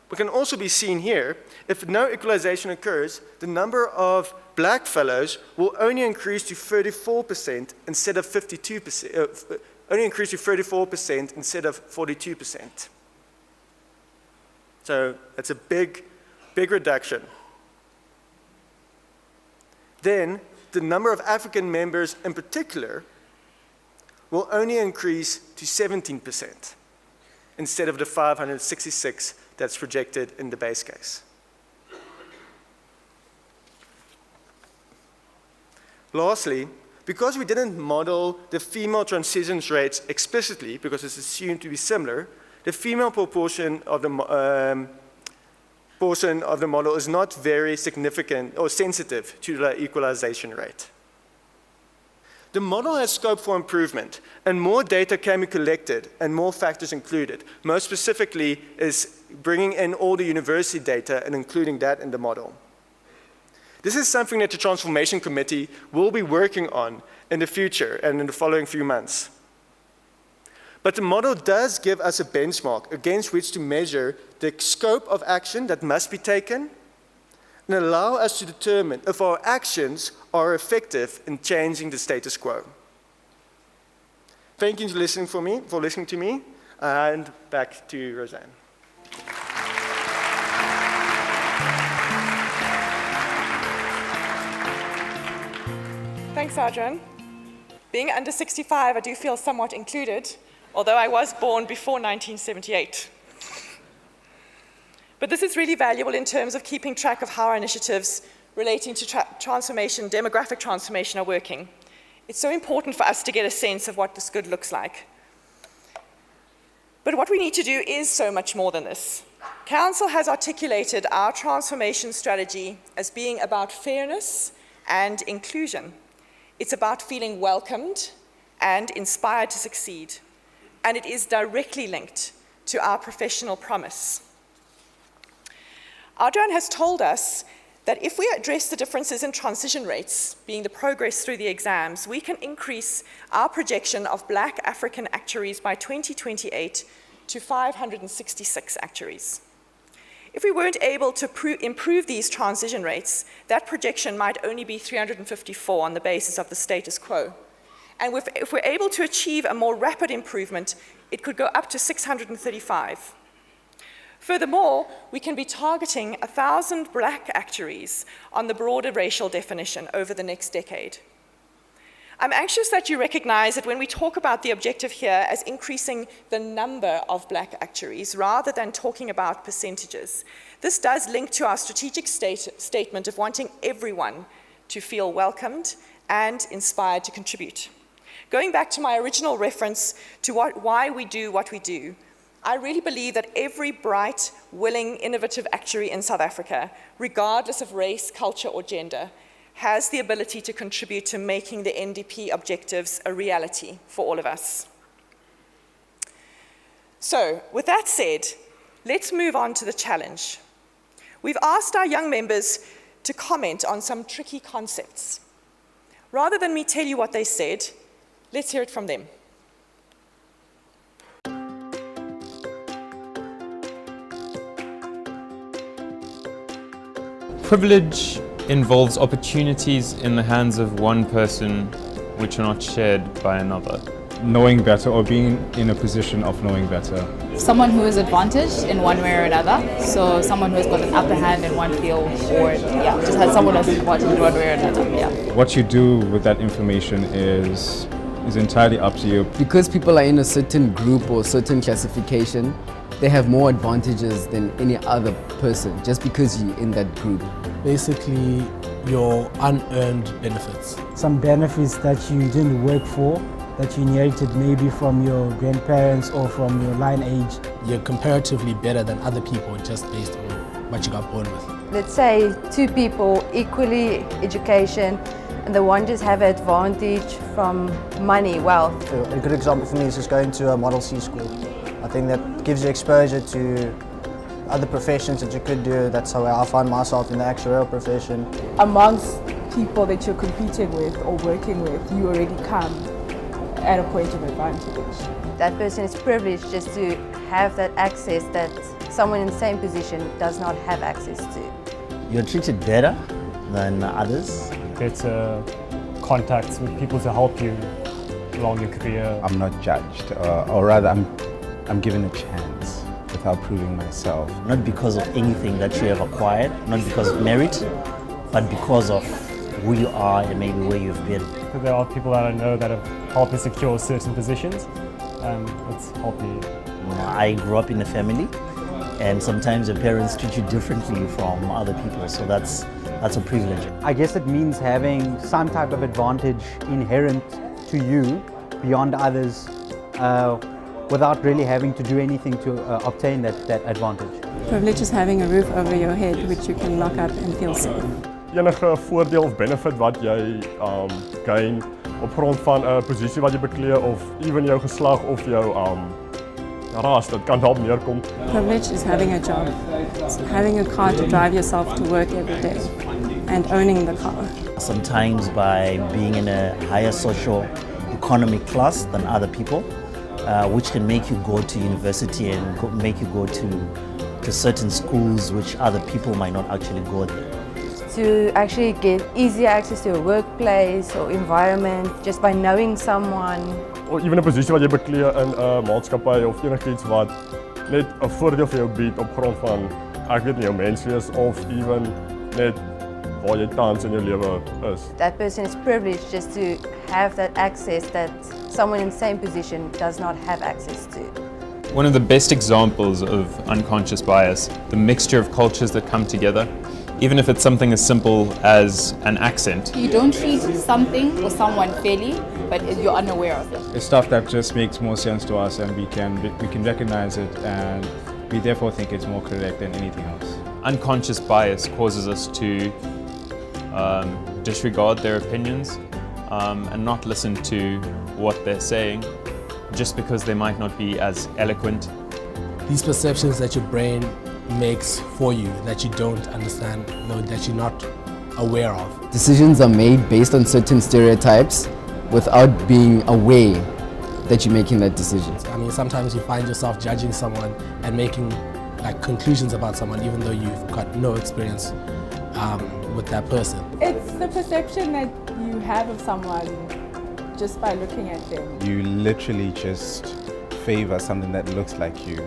what can also be seen here, if no equalization occurs, the number of black fellows will only increase to 34% instead of 52%, only increase to 34% instead of 42%. So that's a big reduction. Then the number of African members in particular will only increase to 17% instead of the 566 that's projected in the base case. Lastly, because we didn't model the female transitions rates explicitly, because it's assumed to be similar, the female portion of the model is not very significant or sensitive to the equalization rate. The model has scope for improvement, and more data can be collected and more factors included. Most specifically is bringing in all the university data and including that in the model. This is something that the Transformation Committee will be working on in the future and in the following few months. But the model does give us a benchmark against which to measure the scope of action that must be taken and allow us to determine if our actions are effective in changing the status quo. Thank you for listening to me, and back to Roseanne. Thanks, Adrian. Being under 65, I do feel somewhat included, although I was born before 1978. But this is really valuable in terms of keeping track of how our initiatives relating to transformation, demographic transformation, are working. It's so important for us to get a sense of what this good looks like. But what we need to do is so much more than this. Council has articulated our transformation strategy as being about fairness and inclusion. It's about feeling welcomed and inspired to succeed. And it is directly linked to our professional promise. Adrian has told us that if we address the differences in transition rates, being the progress through the exams, we can increase our projection of black African actuaries by 2028 to 566 actuaries. If we weren't able to improve these transition rates, that projection might only be 354 on the basis of the status quo. And if we're able to achieve a more rapid improvement, it could go up to 635. Furthermore, we can be targeting 1,000 black actuaries on the broader racial definition over the next decade. I'm anxious that you recognize that when we talk about the objective here as increasing the number of black actuaries rather than talking about percentages, this does link to our strategic statement of wanting everyone to feel welcomed and inspired to contribute. Going back to my original reference to why we do what we do, I really believe that every bright, willing, innovative actuary in South Africa, regardless of race, culture, or gender, has the ability to contribute to making the NDP objectives a reality for all of us. So, with that said, let's move on to the challenge. We've asked our young members to comment on some tricky concepts. Rather than me tell you what they said, let's hear it from them. Privilege involves opportunities in the hands of one person which are not shared by another. Knowing better or being in a position of knowing better. Someone who is advantaged in one way or another, so someone who has got an upper hand in one field, or just has someone who's advantaged in one way or another. What you do with that information is entirely up to you. Because people are in a certain group or certain classification, they have more advantages than any other person just because you're in that group. Basically, your unearned benefits. Some benefits that you didn't work for, that you inherited maybe from your grandparents or from your line age. You're comparatively better than other people just based on what you got born with. Let's say two people, equally education, and the one just have an advantage from money, wealth. A good example for me is just going to a Model C school. I think that gives you exposure to other professions that you could do. That's how I find myself in the actuarial profession. Amongst people that you're competing with or working with, you already come at a point of advantage. That person is privileged just to have that access that someone in the same position does not have access to. You're treated better than others. Better contacts with people to help you along your career. I'm not judged, or rather I'm given a chance without proving myself. Not because of anything that you have acquired, not because of merit, but because of who you are and maybe where you've been. There are people that I know that have helped me secure certain positions. It's helped me. I grew up in a family, and sometimes your parents treat you differently from other people, so that's a privilege. I guess it means having some type of advantage inherent to you beyond others without really having to do anything to obtain that advantage. Privilege is having a roof over your head which you can lock up and feel safe. Enige voordeel of benefit wat jy gain op grond van 'n posisie wat jy beklee of ewen jou geslag of jou ras, dit kan dalk neerkom. Privilege is having a job, it's having a car to drive yourself to work every day and owning the car. Sometimes by being in a higher socio-economic class than other people, which can make you go to university and make you go to certain schools which other people might not actually go there. To actually get easier access to a workplace or environment just by knowing someone. Of ewen 'n posisie wat jy beklee in 'n maatskappy of enigiets wat net 'n voordeel vir jou bied op grond van ek weet nie jou menswees of ewen net waar jy tans in jou lewe is. That person is privileged just to have that access that someone in the same position does not have access to. One of the best examples of unconscious bias, the mixture of cultures that come together, even if it's something as simple as an accent. You don't treat something or someone fairly, but you're unaware of it. It's stuff that just makes more sense to us, and we can recognize it, and we therefore think it's more correct than anything else. Unconscious bias causes us to disregard their opinions and not listen to what they're saying just because they might not be as eloquent. These perceptions that your brain makes for you that you don't understand, no, that you're not aware of. Decisions are made based on certain stereotypes without being aware that you're making that decision. I mean, sometimes you find yourself judging someone and making like conclusions about someone even though you've got no experience with that person. It's the perception that you have of someone just by looking at them. You literally just favor something that looks like you.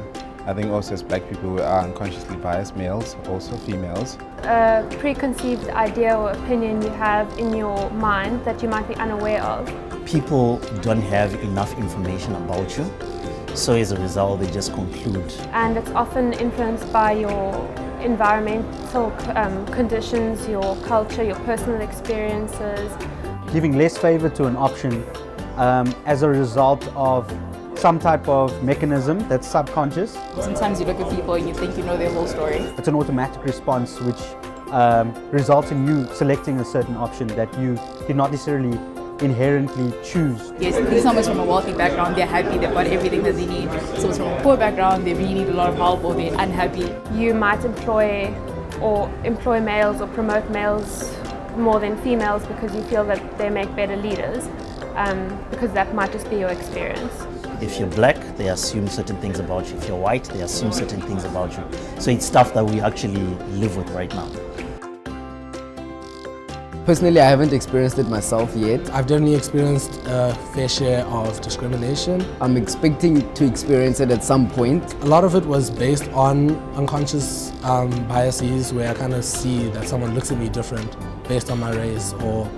I think also as black people we are unconsciously biased, males, also females. A preconceived idea or opinion you have in your mind that you might be unaware of. People don't have enough information about you, so as a result they just conclude. And it's often influenced by your environmental conditions, your culture, your personal experiences. Giving less favor to an option as a result of some type of mechanism that's subconscious. Sometimes you look at people and you think you know their whole story. It's an automatic response which results in you selecting a certain option that you did not necessarily inherently choose. Yes, if someone's from a wealthy background, they're happy, they've got everything that they need. Someone's from a poor background, they really need a lot of help, or they're unhappy. You might employ males or promote males more than females because you feel that they make better leaders, because that might just be your experience. If you're black, they assume certain things about you. If you're white, they assume certain things about you. So it's stuff that we actually live with right now. Personally, I haven't experienced it myself yet. I've definitely experienced a fair share of discrimination. I'm expecting to experience it at some point. A lot of it was based on unconscious biases, where I kind of see that someone looks at me different based on my race, or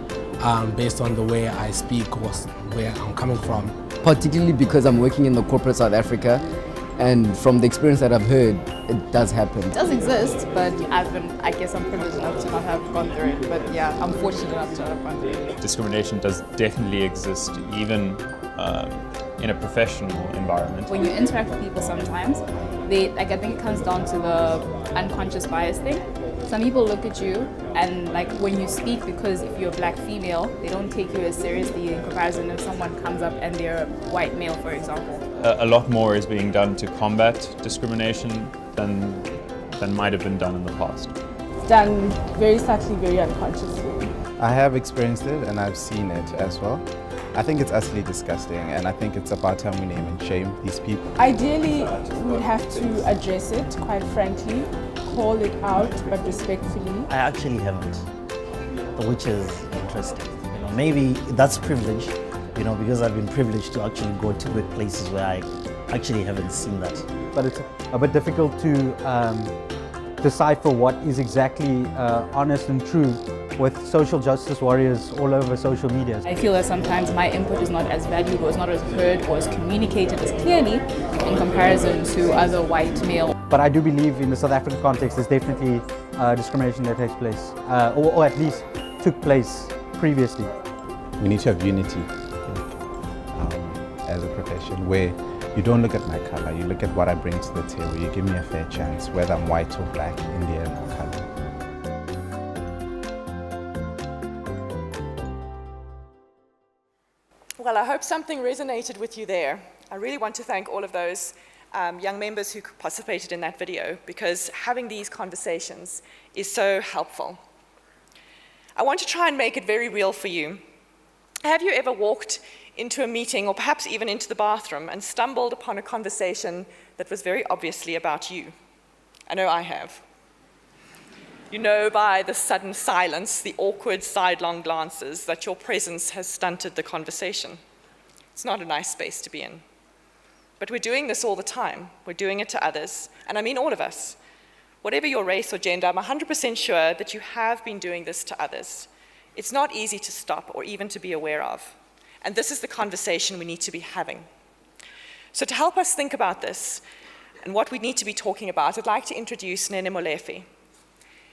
based on the way I speak or where I'm coming from. Particularly because I'm working in the corporate South Africa, and from the experience that I've heard, it does happen. It does exist, but I guess I'm privileged enough to not have gone through it. But yeah, I'm fortunate enough to have gone through it. Discrimination does definitely exist, even in a professional environment. When you interact with people sometimes, I think it comes down to the unconscious bias thing. Some people look at you and when you speak, because if you're a black female, they don't take you as seriously in comparison if someone comes up and they're a white male, for example. A lot more is being done to combat discrimination than might have been done in the past. It's done very subtly, very unconsciously. I have experienced it and I've seen it as well. I think it's utterly disgusting, and I think it's about time we name and shame these people. Ideally, we would have to address it, quite frankly, call it out, but respectfully. I actually haven't, which is interesting. Maybe that's privilege, because I've been privileged to actually go to workplaces where I actually haven't seen that. But it's a bit difficult to decipher what is exactly honest and true with social justice warriors all over social media. I feel that sometimes my input is not as valued, or is not as heard, or is communicated as clearly in comparison to other white male. But I do believe in the South African context there's definitely discrimination that takes place, or at least took place previously. We need to have unity as a profession, where you don't look at my color, you look at what I bring to the table. You give me a fair chance, whether I'm white or black, Indian or color. Well, I hope something resonated with you there. I really want to thank all of those young members who participated in that video, because having these conversations is so helpful. I want to try and make it very real for you. Have you ever walked into a meeting, or perhaps even into the bathroom, and stumbled upon a conversation that was very obviously about you? I know I have. You know by the sudden silence, the awkward sidelong glances, that your presence has stunted the conversation. It's not a nice space to be in. But we're doing this all the time. We're doing it to others, and I mean all of us. Whatever your race or gender, I'm 100% sure that you have been doing this to others. It's not easy to stop or even to be aware of. And this is the conversation we need to be having. So to help us think about this and what we need to be talking about, I'd like to introduce Nene Molefe.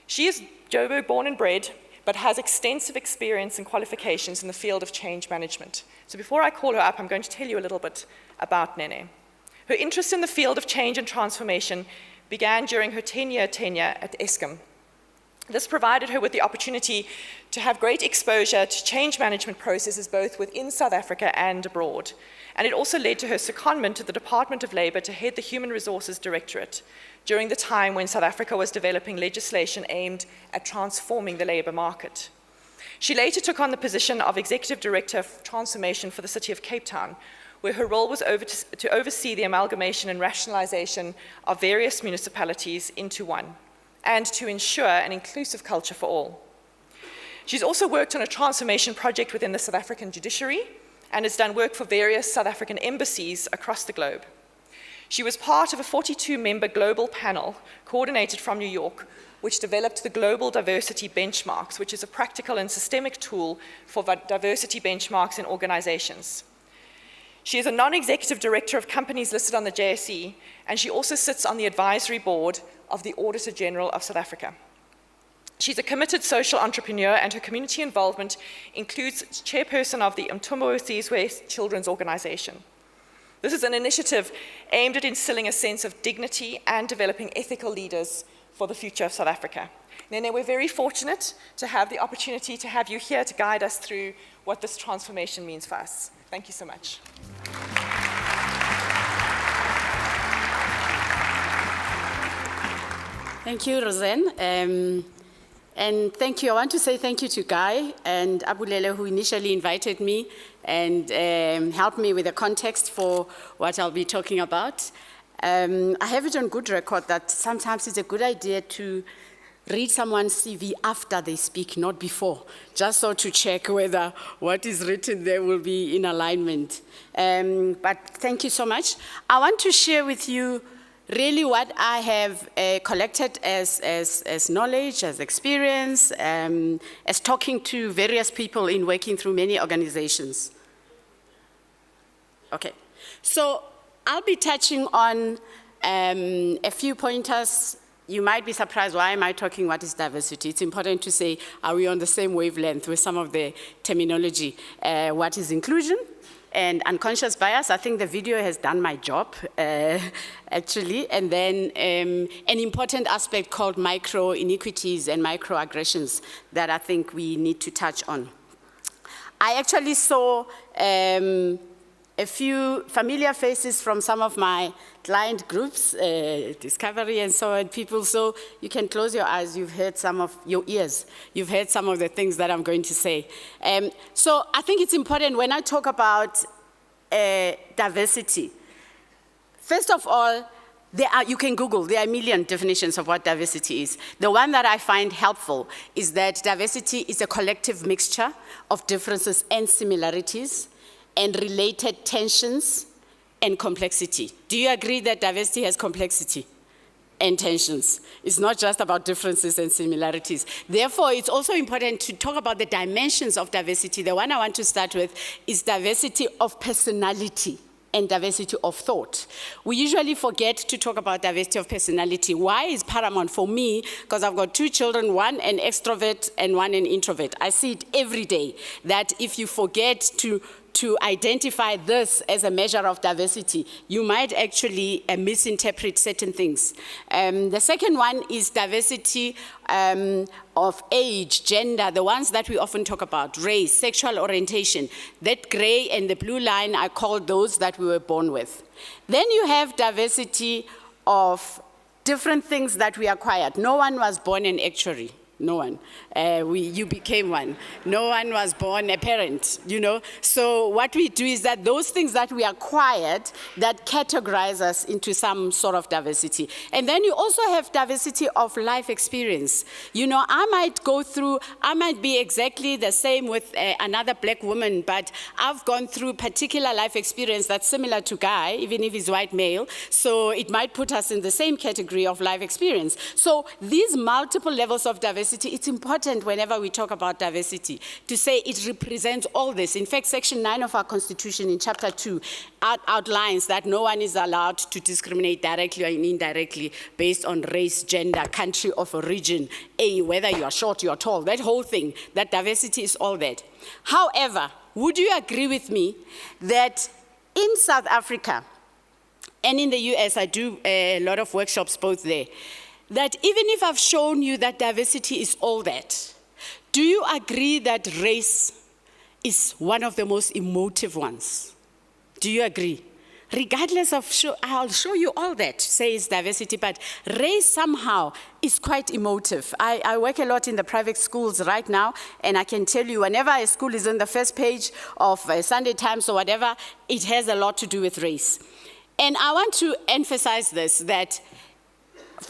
She is Joburg born and bred, but has extensive experience and qualifications in the field of change management. So before I call her up, I'm going to tell you a little bit about Nene. Her interest in the field of change and transformation began during her 10-year tenure at Eskom. This provided her with the opportunity to have great exposure to change management processes both within South Africa and abroad. And it also led to her secondment to the Department of Labour to head the Human Resources Directorate during the time when South Africa was developing legislation aimed at transforming the labour market. She later took on the position of Executive Director of Transformation for the City of Cape Town, where her role was to oversee the amalgamation and rationalisation of various municipalities into one, and to ensure an inclusive culture for all. She's also worked on a transformation project within the South African judiciary, and has done work for various South African embassies across the globe. She was part of a 42-member global panel coordinated from New York, which developed the Global Diversity Benchmarks, which is a practical and systemic tool for diversity benchmarks in organizations. She is a non-executive director of companies listed on the JSE, and she also sits on the advisory board of the Auditor General of South Africa. She's a committed social entrepreneur, and her community involvement includes chairperson of the Umthombo Sizwe Children's Organization. This is an initiative aimed at instilling a sense of dignity and developing ethical leaders for the future of South Africa. Nene, we're very fortunate to have the opportunity to have you here to guide us through what this transformation means for us. Thank you so much. Thank you, Roseanne. And thank you. I want to say thank you to Guy and Abulele, who initially invited me and helped me with the context for what I'll be talking about. I have it on good record that sometimes it's a good idea to read someone's CV after they speak, not before, just so to check whether what is written there will be in alignment. But thank you so much. I want to share with you really what I have collected as knowledge, as experience, as talking to various people in working through many organizations. Okay, so I'll be touching on a few pointers. You might be surprised, why am I talking what is diversity? It's important to say, are we on the same wavelength with some of the terminology? What is inclusion? And unconscious bias, I think the video has done my job, actually. And then an important aspect called micro-inequities and microaggressions that I think we need to touch on. I actually saw a few familiar faces from some of my client groups, Discovery and so on, people, so you can close your eyes, you've heard some of your ears, you've heard some of the things that I'm going to say. So I think it's important when I talk about diversity. First of all, you can Google, there are a million definitions of what diversity is. The one that I find helpful is that diversity is a collective mixture of differences and similarities and related tensions and complexity. Do you agree that diversity has complexity and tensions? It's not just about differences and similarities. Therefore, it's also important to talk about the dimensions of diversity. The one I want to start with is diversity of personality and diversity of thought. We usually forget to talk about diversity of personality. Why is paramount for me? Because I've got two children, one an extrovert and one an introvert. I see it every day, that if you forget to identify this as a measure of diversity, you might actually misinterpret certain things. The second one is diversity of age, gender, the ones that we often talk about, race, sexual orientation. That gray and the blue line are called those that we were born with. Then you have diversity of different things that we acquired. No one was born an actuary. No one. You became one. No one was born a parent, you know. So what we do is that those things that we acquired that categorize us into some sort of diversity. And then you also have diversity of life experience. You know, I might be exactly the same with another black woman, but I've gone through particular life experience that's similar to Guy, even if he's white male. So it might put us in the same category of life experience. So these multiple levels of diversity, it's important whenever we talk about diversity to say it represents all this. In fact, Section 9 of our Constitution in Chapter 2 outlines that no one is allowed to discriminate directly or indirectly based on race, gender, country of origin, whether you are short, you are tall, that whole thing, that diversity is all that. However, would you agree with me that in South Africa and in the US, I do a lot of workshops both there, that even if I've shown you that diversity is all that, do you agree that race is one of the most emotive ones? Do you agree? Regardless of, I'll show you all that, says diversity, but race somehow is quite emotive. I work a lot in the private schools right now, and I can tell you whenever a school is on the first page of Sunday Times or whatever, it has a lot to do with race. And I want to emphasize this, that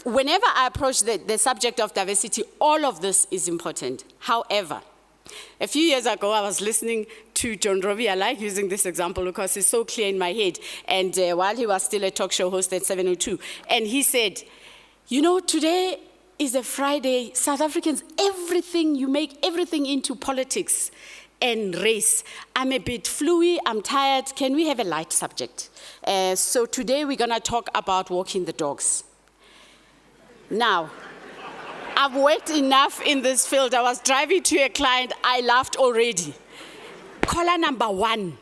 whenever I approach the subject of diversity, all of this is important. However, a few years ago, I was listening to John Robbie. I like using this example because it's so clear in my head. And while he was still a talk show host at 702, and he said, you know, today is a Friday. South Africans, you make everything into politics and race. I'm a bit fluey, I'm tired. Can we have a light subject? So today we're going to talk about walking the dogs. Now, I've worked enough in this field. I was driving to a client, I laughed already. Caller number 1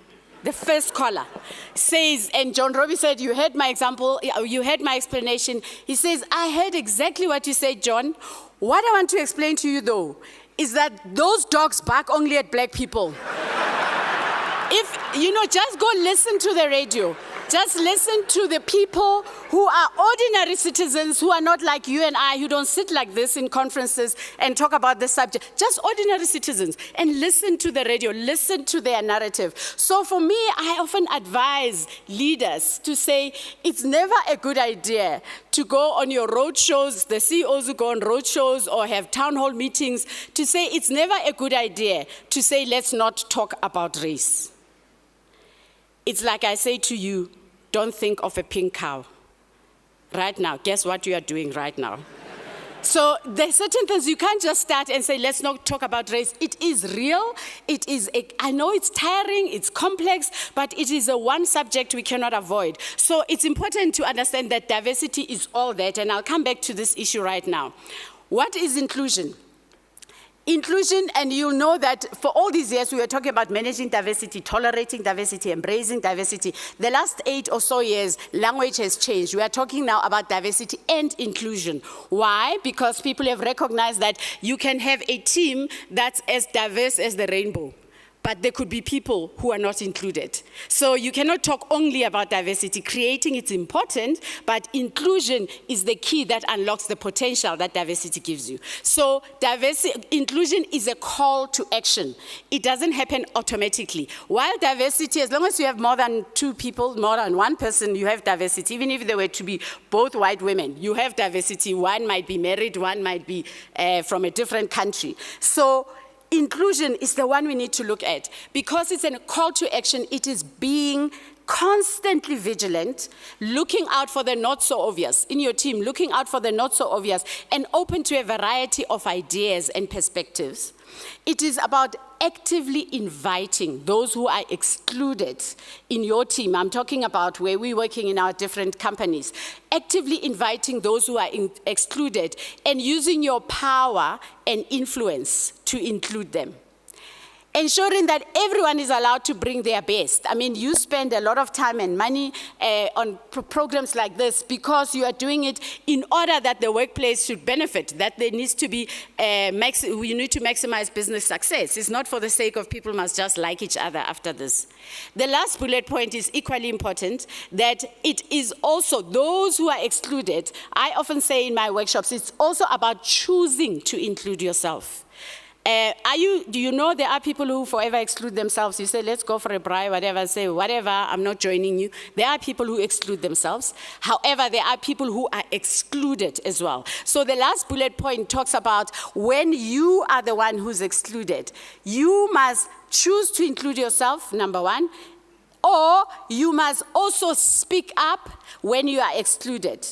the first caller, says, and John Robbie said, you heard my example, you heard my explanation. He says, I heard exactly what you said, John. What I want to explain to you, though, is that those dogs bark only at black people. If, just go listen to the radio. Just listen to the people who are ordinary citizens, who are not like you and I, who don't sit like this in conferences and talk about this subject. Just ordinary citizens. And listen to the radio, listen to their narrative. So for me, I often advise leaders to say, it's never a good idea to go on your road shows, the CEOs who go on road shows or have town hall meetings, to say it's never a good idea to say, let's not talk about race. It's like I say to you, don't think of a pink cow. Right now, guess what you are doing right now? So there's certain things you can't just start and say, let's not talk about race. It is real. I know it's tiring, it's complex, but it is a one subject we cannot avoid. So it's important to understand that diversity is all that, and I'll come back to this issue right now. What is inclusion? Inclusion, and you'll know that for all these years we were talking about managing diversity, tolerating diversity, embracing diversity. The last 8 or so years, language has changed. We are talking now about diversity and inclusion. Why? Because people have recognized that you can have a team that's as diverse as the rainbow, but there could be people who are not included. So you cannot talk only about diversity. Creating it's important, but inclusion is the key that unlocks the potential that diversity gives you. So inclusion is a call to action. It doesn't happen automatically. While diversity, as long as you have more than 2 people, more than 1 person, you have diversity. Even if they were to be both white women, you have diversity. One might be married, one might be from a different country. So inclusion is the one we need to look at. Because it's a call to action, it is being constantly vigilant, looking out for the not so obvious in your team, looking out for the not so obvious, and open to a variety of ideas and perspectives. It is about actively inviting those who are excluded in your team. I'm talking about where we're working in our different companies. Actively inviting those who are excluded and using your power and influence to include them. Ensuring that everyone is allowed to bring their best. I mean, you spend a lot of time and money on programs like this because you are doing it in order that the workplace should benefit, that there needs to be, we need to maximize business success. It's not for the sake of people must just like each other after this. The last bullet point is equally important, that it is also those who are excluded. I often say in my workshops, it's also about choosing to include yourself. Do you know there are people who forever exclude themselves? You say, let's go for a braai, whatever, say, whatever, I'm not joining you. There are people who exclude themselves. However, there are people who are excluded as well. So the last bullet point talks about when you are the one who's excluded, you must choose to include yourself, number one, or you must also speak up when you are excluded.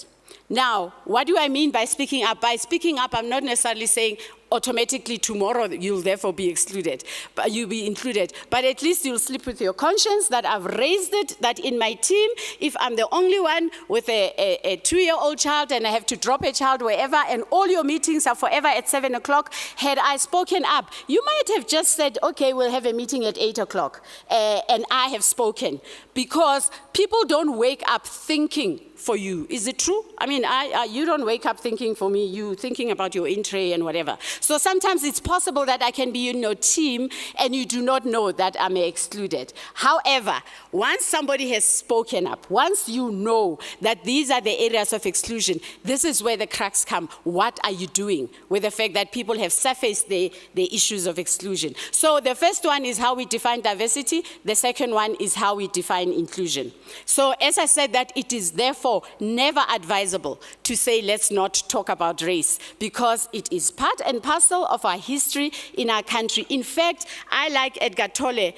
Now, what do I mean by speaking up? By speaking up, I'm not necessarily saying automatically tomorrow you'll therefore be excluded, but you'll be included. But at least you'll sleep with your conscience that I've raised it, that in my team, if I'm the only one with a 2-year-old child and I have to drop a child wherever, and all your meetings are forever at 7 o'clock, had I spoken up, you might have just said, okay, we'll have a meeting at 8 o'clock, and I have spoken. Because people don't wake up thinking for you. Is it true? I mean, you don't wake up thinking for me, you thinking about your in-tray and whatever. So sometimes it's possible that I can be in your team and you do not know that I'm excluded. However, once somebody has spoken up, once you know that these are the areas of exclusion, this is where the cracks come. What are you doing with the fact that people have surfaced the issues of exclusion? So the first one is how we define diversity. The second one is how we define inclusion. So as I said, that it is therefore never advisable to say let's not talk about race, because it is part and parcel of our history in our country. In fact, I like Edgar Tolle's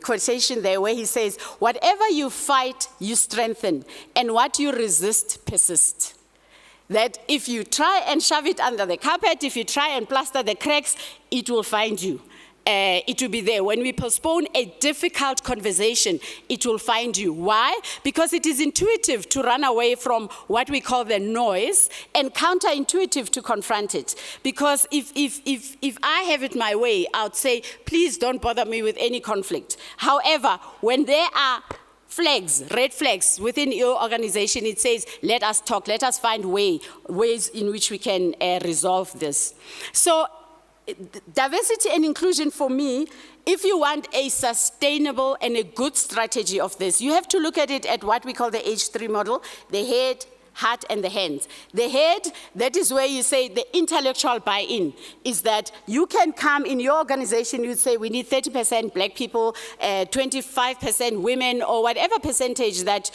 quotation there where he says, whatever you fight, you strengthen, and what you resist, persist. That if you try and shove it under the carpet, if you try and plaster the cracks, it will find you. it will be there. When we postpone a difficult conversation, it will find you. Why? Because it is intuitive to run away from what we call the noise and counterintuitive to confront it. Because if I have it my way, I would say, please don't bother me with any conflict. However, when there are flags, red flags within your organization, it says, let us talk, let us find ways in which we can resolve this. So diversity and inclusion for me, if you want a sustainable and a good strategy of this, you have to look at it at what we call the H3 model, the head, heart, and the hands. The head, that is where you say the intellectual buy-in, is that you can come in your organization, you say we need 30% black people, 25% women, or whatever percentage that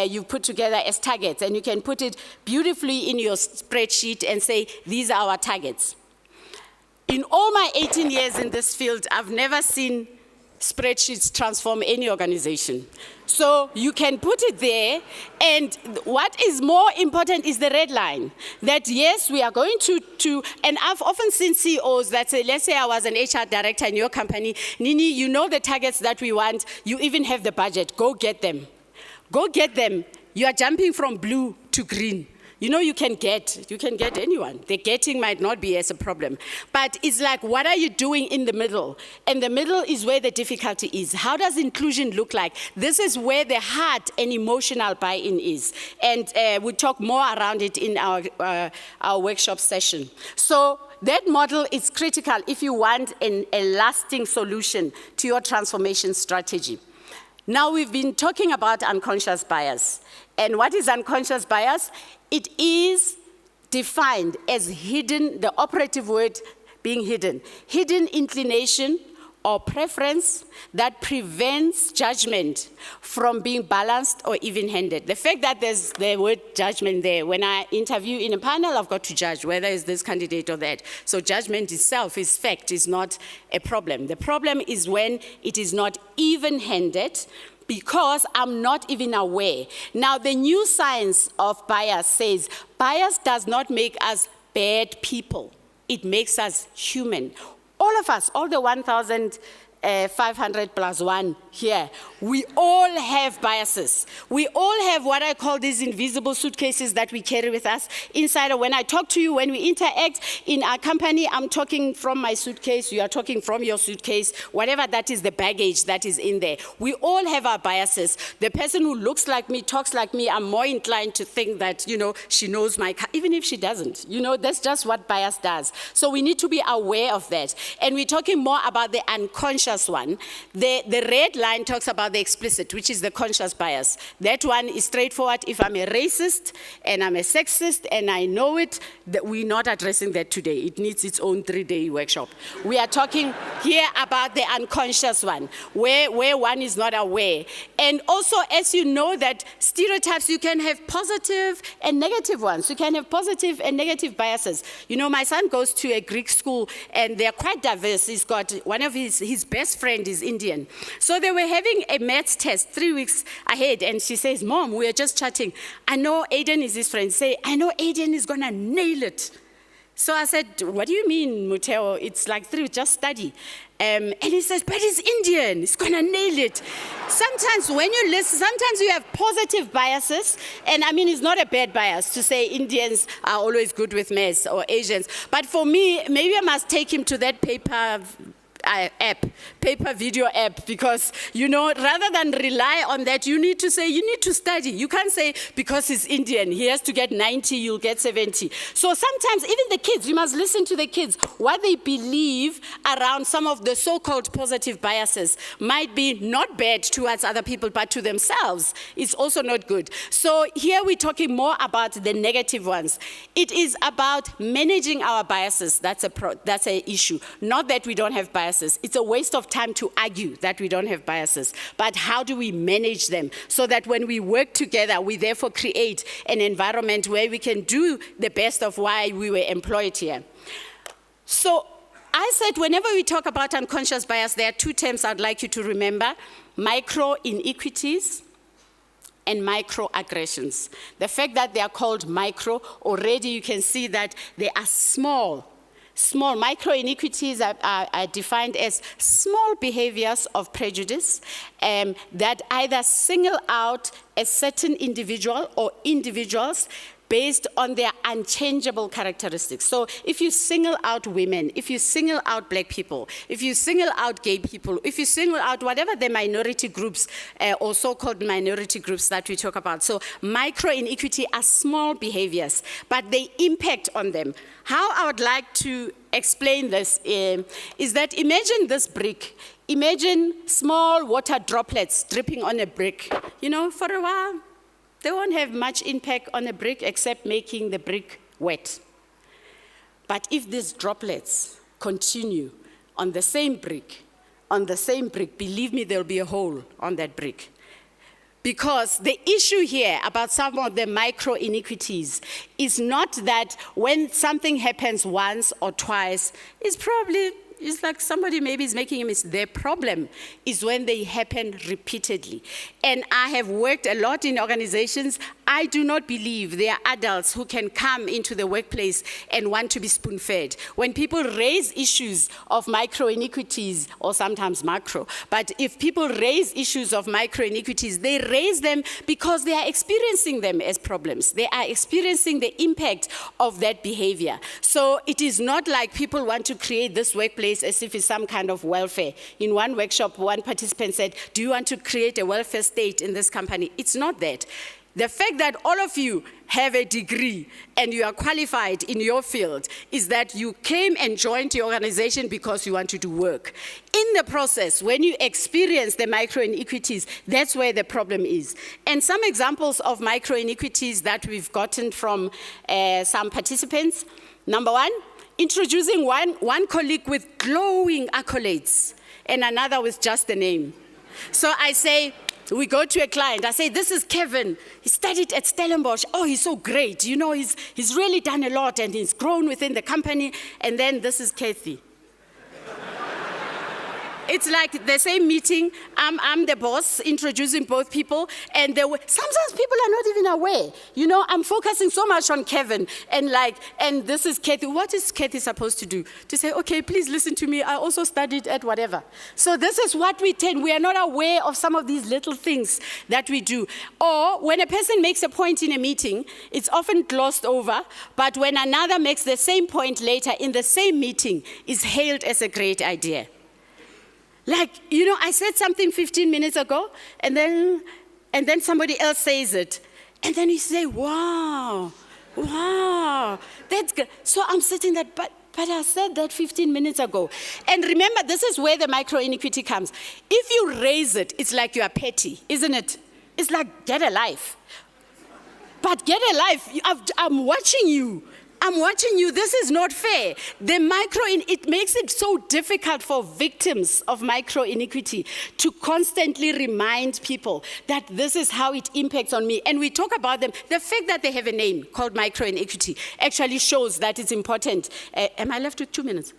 you put together as targets, and you can put it beautifully in your spreadsheet and say, these are our targets. In all my 18 years in this field, I've never seen spreadsheets transform any organization. So you can put it there, and what is more important is the red line. That yes, we are going to and I've often seen CEOs that say, let's say I was an HR director in your company, Nini, you know the targets that we want, you even have the budget, go get them. Go get them. You are jumping from blue to green. You know, you can get anyone. The getting might not be as a problem. But it's like, what are you doing in the middle? And the middle is where the difficulty is. How does inclusion look like? This is where the heart and emotional buy-in is. And we'll talk more around it in our workshop session. So that model is critical if you want a lasting solution to your transformation strategy. Now, we've been talking about unconscious bias. And what is unconscious bias? It is defined as hidden, the operative word being hidden inclination or preference that prevents judgment from being balanced or even-handed. The fact that there's the word judgment there, when I interview in a panel, I've got to judge whether it's this candidate or that. So judgment itself is fact, is not a problem. The problem is when it is not even-handed, because I'm not even aware. Now, the new science of bias says bias does not make us bad people. It makes us human. All of us, all the 1,500 plus one here, we all have biases. We all have what I call these invisible suitcases that we carry with us inside. When I talk to you, when we interact in our company, I'm talking from my suitcase, you are talking from your suitcase, whatever that is, the baggage that is in there. We all have our biases. The person who looks like me, talks like me, I'm more inclined to think that, you know, she knows my car, even if she doesn't. You know, that's just what bias does. So we need to be aware of that. And we're talking more about the unconscious one. The red line talks about the explicit, which is the conscious bias. That one is straightforward. If I'm a racist and I'm a sexist and I know it, that we're not addressing that today. It needs its own 3-day workshop. We are talking here about the unconscious one, where one is not aware. And also, as you know, that stereotypes, you can have positive and negative ones. You can have positive and negative biases. You know, my son goes to a Greek school and they're quite diverse. He's got one of his best friend is Indian. So they were having a maths test 3 weeks ahead, and she says, Mom, we are just chatting. I know Aiden is his friend. Say, I know Aiden is gonna nail it. So I said, what do you mean, Muteo? It's like 3, just study. And he says, but he's Indian, he's gonna nail it. Sometimes when you listen, sometimes you have positive biases, and I mean, it's not a bad bias to say Indians are always good with maths or Asians. But for me, maybe I must take him to that paper video app, because, you know, rather than rely on that, you need to say, you need to study. You can't say, because he's Indian, he has to get 90, you'll get 70. So sometimes, even the kids, you must listen to the kids. What they believe around some of the so-called positive biases might be not bad towards other people, but to themselves, it's also not good. So here we're talking more about the negative ones. It is about managing our biases. That's an issue. Not that we don't have biases. It's a waste of time to argue that we don't have biases, but how do we manage them so that when we work together, we therefore create an environment where we can do the best of why we were employed here. So I said, whenever we talk about unconscious bias, there are 2 terms I'd like you to remember: micro inequities and microaggressions. The fact that they are called micro, already you can see that they are small. Small micro-inequities are defined as small behaviors of prejudice that either single out a certain individual or individuals based on their unchangeable characteristics. So if you single out women, if you single out black people, if you single out gay people, if you single out whatever the minority groups or so-called minority groups that we talk about. So micro-inequity are small behaviors, but they impact on them. How I would like to explain this is that imagine this brick. Imagine small water droplets dripping on a brick. You know, for a while, they won't have much impact on a brick except making the brick wet. But if these droplets continue on the same brick, believe me, there'll be a hole on that brick. Because the issue here about some of the micro-inequities is not that when something happens once or twice, it's like somebody maybe is making a mistake. Their problem is when they happen repeatedly. And I have worked a lot in organizations. I do not believe there are adults who can come into the workplace and want to be spoon-fed. When people raise issues of micro-inequities, or sometimes macro, but if people raise issues of micro-inequities, they raise them because they are experiencing them as problems. They are experiencing the impact of that behavior. So it is not like people want to create this workplace as if it's some kind of welfare. In one workshop, one participant said, do you want to create a welfare state in this company? It's not that. The fact that all of you have a degree and you are qualified in your field is that you came and joined the organization because you want to do work. In the process, when you experience the micro-inequities, that's where the problem is. And some examples of micro-inequities that we've gotten from some participants. Number one, introducing one colleague with glowing accolades and another with just the name. So I say, we go to a client, I say, this is Kevin. He studied at Stellenbosch. Oh, he's so great. You know, he's really done a lot and he's grown within the company. And then this is K.I.T. It's like the same meeting. I'm the boss, introducing both people, and sometimes people are not even aware. You know, I'm focusing so much on Kevin, and this is K.I.T. What is K.I.T. supposed to do? To say, okay, please listen to me. I also studied at whatever. So this is what we tend. We are not aware of some of these little things that we do. Or when a person makes a point in a meeting, it's often glossed over, but when another makes the same point later in the same meeting, is hailed as a great idea. Like, you know, I said something 15 minutes ago, and then somebody else says it. And then you say, wow, that's good. So I'm sitting there, but I said that 15 minutes ago. And remember, this is where the micro-inequity comes. If you raise it, it's like you are petty, isn't it? It's like, get a life. But get a life, I'm watching you. I'm watching you, this is not fair. It makes it so difficult for victims of micro-inequity to constantly remind people that this is how it impacts on me. And we talk about them. The fact that they have a name called micro-inequity actually shows that it's important. Am I left with 2 minutes?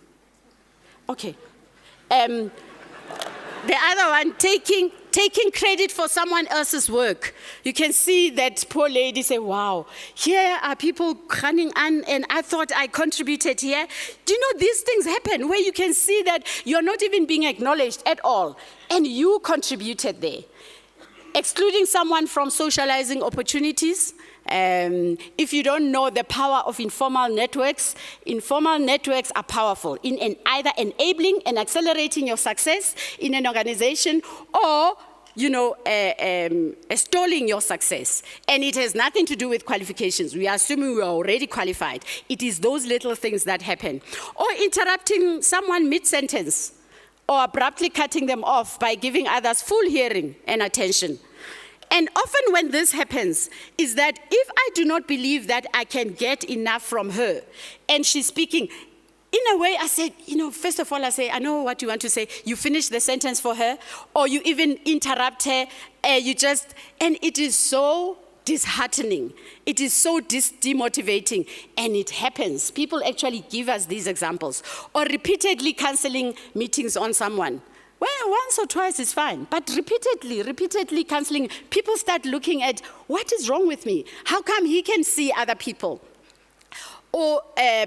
Okay. The other one, taking credit for someone else's work. You can see that poor lady say, wow, here are people running on, and I thought I contributed here. Do you know these things happen where you can see that you're not even being acknowledged at all, and you contributed there. Excluding someone from socializing opportunities. If you don't know the power of informal networks are powerful in either enabling and accelerating your success in an organization or, you know, stalling your success. And it has nothing to do with qualifications. We are assuming we are already qualified. It is those little things that happen. Or interrupting someone mid-sentence or abruptly cutting them off by giving others full hearing and attention. And often when this happens, is that if I do not believe that I can get enough from her, and she's speaking, in a way I said, you know, first of all I say, I know what you want to say. You finish the sentence for her, or you even interrupt her, and it is so disheartening. It is so demotivating, and it happens. People actually give us these examples. Or repeatedly canceling meetings on someone. Well, once or twice is fine, but repeatedly canceling, people start looking at, what is wrong with me? How come he can see other people? or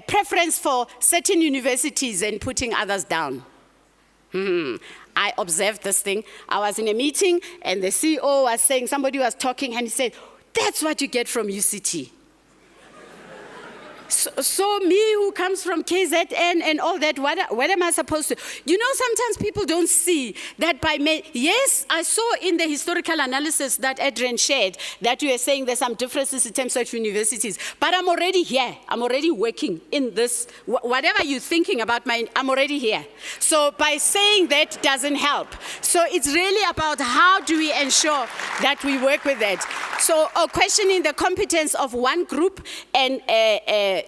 preference for certain universities and putting others down. I observed this thing. I was in a meeting and the CEO was saying, somebody was talking and he said, that's what you get from UCT. So me who comes from KZN and all that, what am I supposed to? You know, sometimes people don't see that by yes, I saw in the historical analysis that Adrian shared that you were saying there's some differences in terms of universities, but I'm already here. I'm already working in this. Whatever you're thinking about, I'm already here. So by saying that doesn't help. So it's really about how do we ensure that we work with that. So questioning the competence of one group and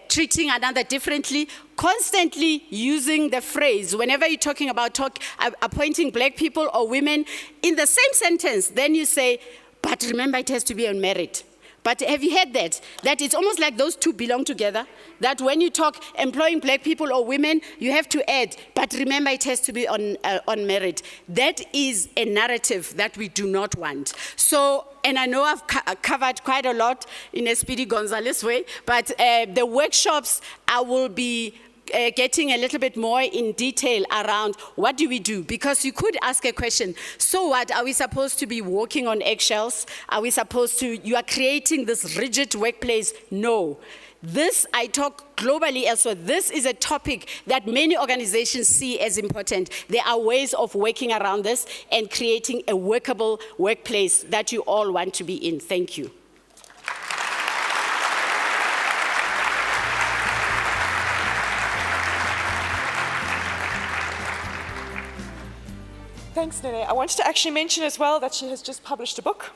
treating another differently, constantly using the phrase, whenever you're talking about appointing black people or women, in the same sentence, then you say, but remember it has to be on merit. But have you heard that? That it's almost like those two belong together, that when you talk employing black people or women, you have to add, but remember it has to be on merit. That is a narrative that we do not want. So, and I know I've covered quite a lot in a Speedy Gonzalez way, but the workshops I will be getting a little bit more in detail around what do we do? Because you could ask a question, so what, are we supposed to be walking on eggshells? Are we supposed to, you are creating this rigid workplace? No. This, I talk globally as well, this is a topic that many organizations see as important. There are ways of working around this and creating a workable workplace that you all want to be in. Thank you. Thanks, Nene. I wanted to actually mention as well that she has just published a book.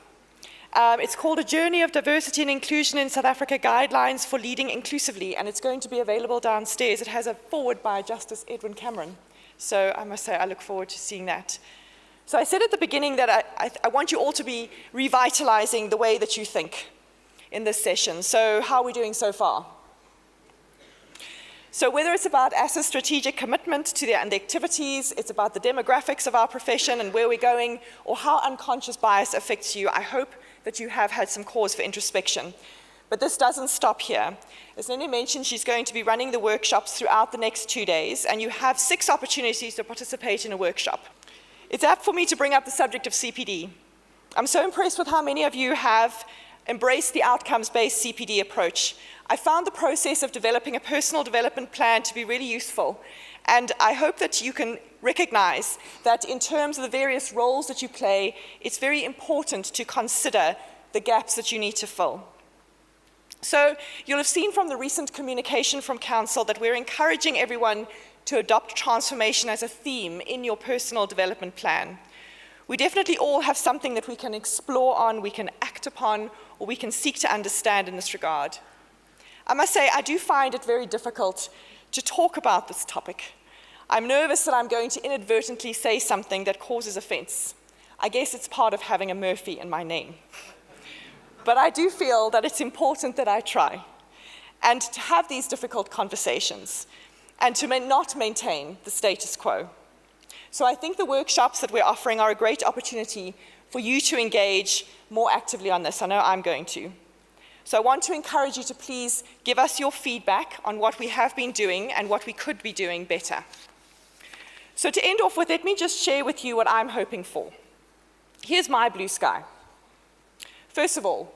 It's called A Journey of Diversity and Inclusion in South Africa, Guidelines for Leading Inclusively, and it's going to be available downstairs. It has a foreword by Justice Edwin Cameron. So I must say I look forward to seeing that. So I said at the beginning that I want you all to be revitalizing the way that you think in this session. So how are we doing so far? So whether it's about ASSA's strategic commitment to and the activities, it's about the demographics of our profession and where we're going, or how unconscious bias affects you, I hope that you have had some cause for introspection. But this doesn't stop here. As Nene mentioned, she's going to be running the workshops throughout the next 2 days, and you have 6 opportunities to participate in a workshop. It's apt for me to bring up the subject of CPD. I'm so impressed with how many of you have embraced the outcomes-based CPD approach. I found the process of developing a personal development plan to be really useful, and I hope that you can recognize that in terms of the various roles that you play, it's very important to consider the gaps that you need to fill. So you'll have seen from the recent communication from Council that we're encouraging everyone to adopt transformation as a theme in your personal development plan. We definitely all have something that we can explore on, we can act upon, or we can seek to understand in this regard. I must say, I do find it very difficult to talk about this topic. I'm nervous that I'm going to inadvertently say something that causes offense. I guess it's part of having a Murphy in my name. But I do feel that it's important that I try, and to have these difficult conversations, and to not maintain the status quo. So I think the workshops that we're offering are a great opportunity for you to engage more actively on this. I know I'm going to. So I want to encourage you to please give us your feedback on what we have been doing and what we could be doing better. So to end off with, let me just share with you what I'm hoping for. Here's my blue sky. First of all,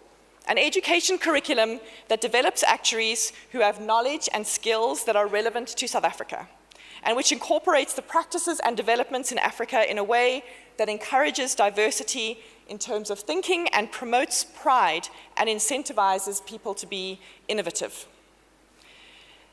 an education curriculum that develops actuaries who have knowledge and skills that are relevant to South Africa, and which incorporates the practices and developments in Africa in a way that encourages diversity in terms of thinking and promotes pride and incentivizes people to be innovative.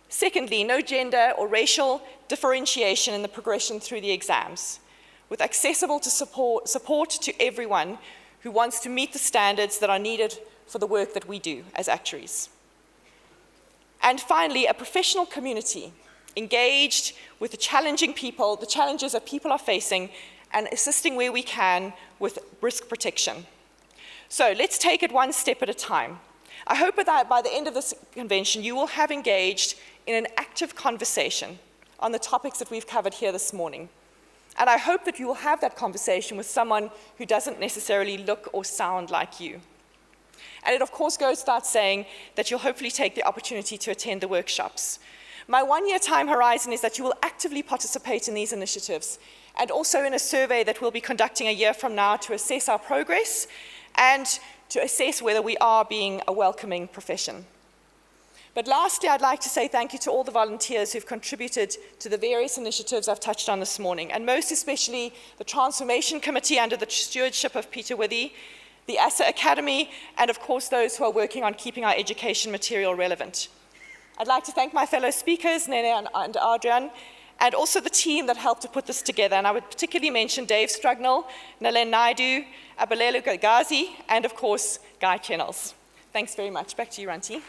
Secondly, no gender or racial differentiation in the progression through the exams, with accessible to support to everyone who wants to meet the standards that are needed for the work that we do as actuaries. And finally, a professional community engaged with the challenging people, the challenges that people are facing, and assisting where we can with risk protection. So let's take it one step at a time. I hope that by the end of this convention, you will have engaged in an active conversation on the topics that we've covered here this morning. And I hope that you will have that conversation with someone who doesn't necessarily look or sound like you. And it of course goes without saying that you'll hopefully take the opportunity to attend the workshops. My one-year time horizon is that you will actively participate in these initiatives and also in a survey that we'll be conducting a year from now to assess our progress and to assess whether we are being a welcoming profession. But lastly, I'd like to say thank you to all the volunteers who've contributed to the various initiatives I've touched on this morning, and most especially the Transformation Committee under the stewardship of Peter Withy, the ASSA Academy, and of course those who are working on keeping our education material relevant. I'd like to thank my fellow speakers, Nene and Adrian, and also the team that helped to put this together. And I would particularly mention Dave Strugnell, Nalen Naidu, Abalelu Gagazi, and of course, Guy Kennels. Thanks very much. Back to you, Ranti.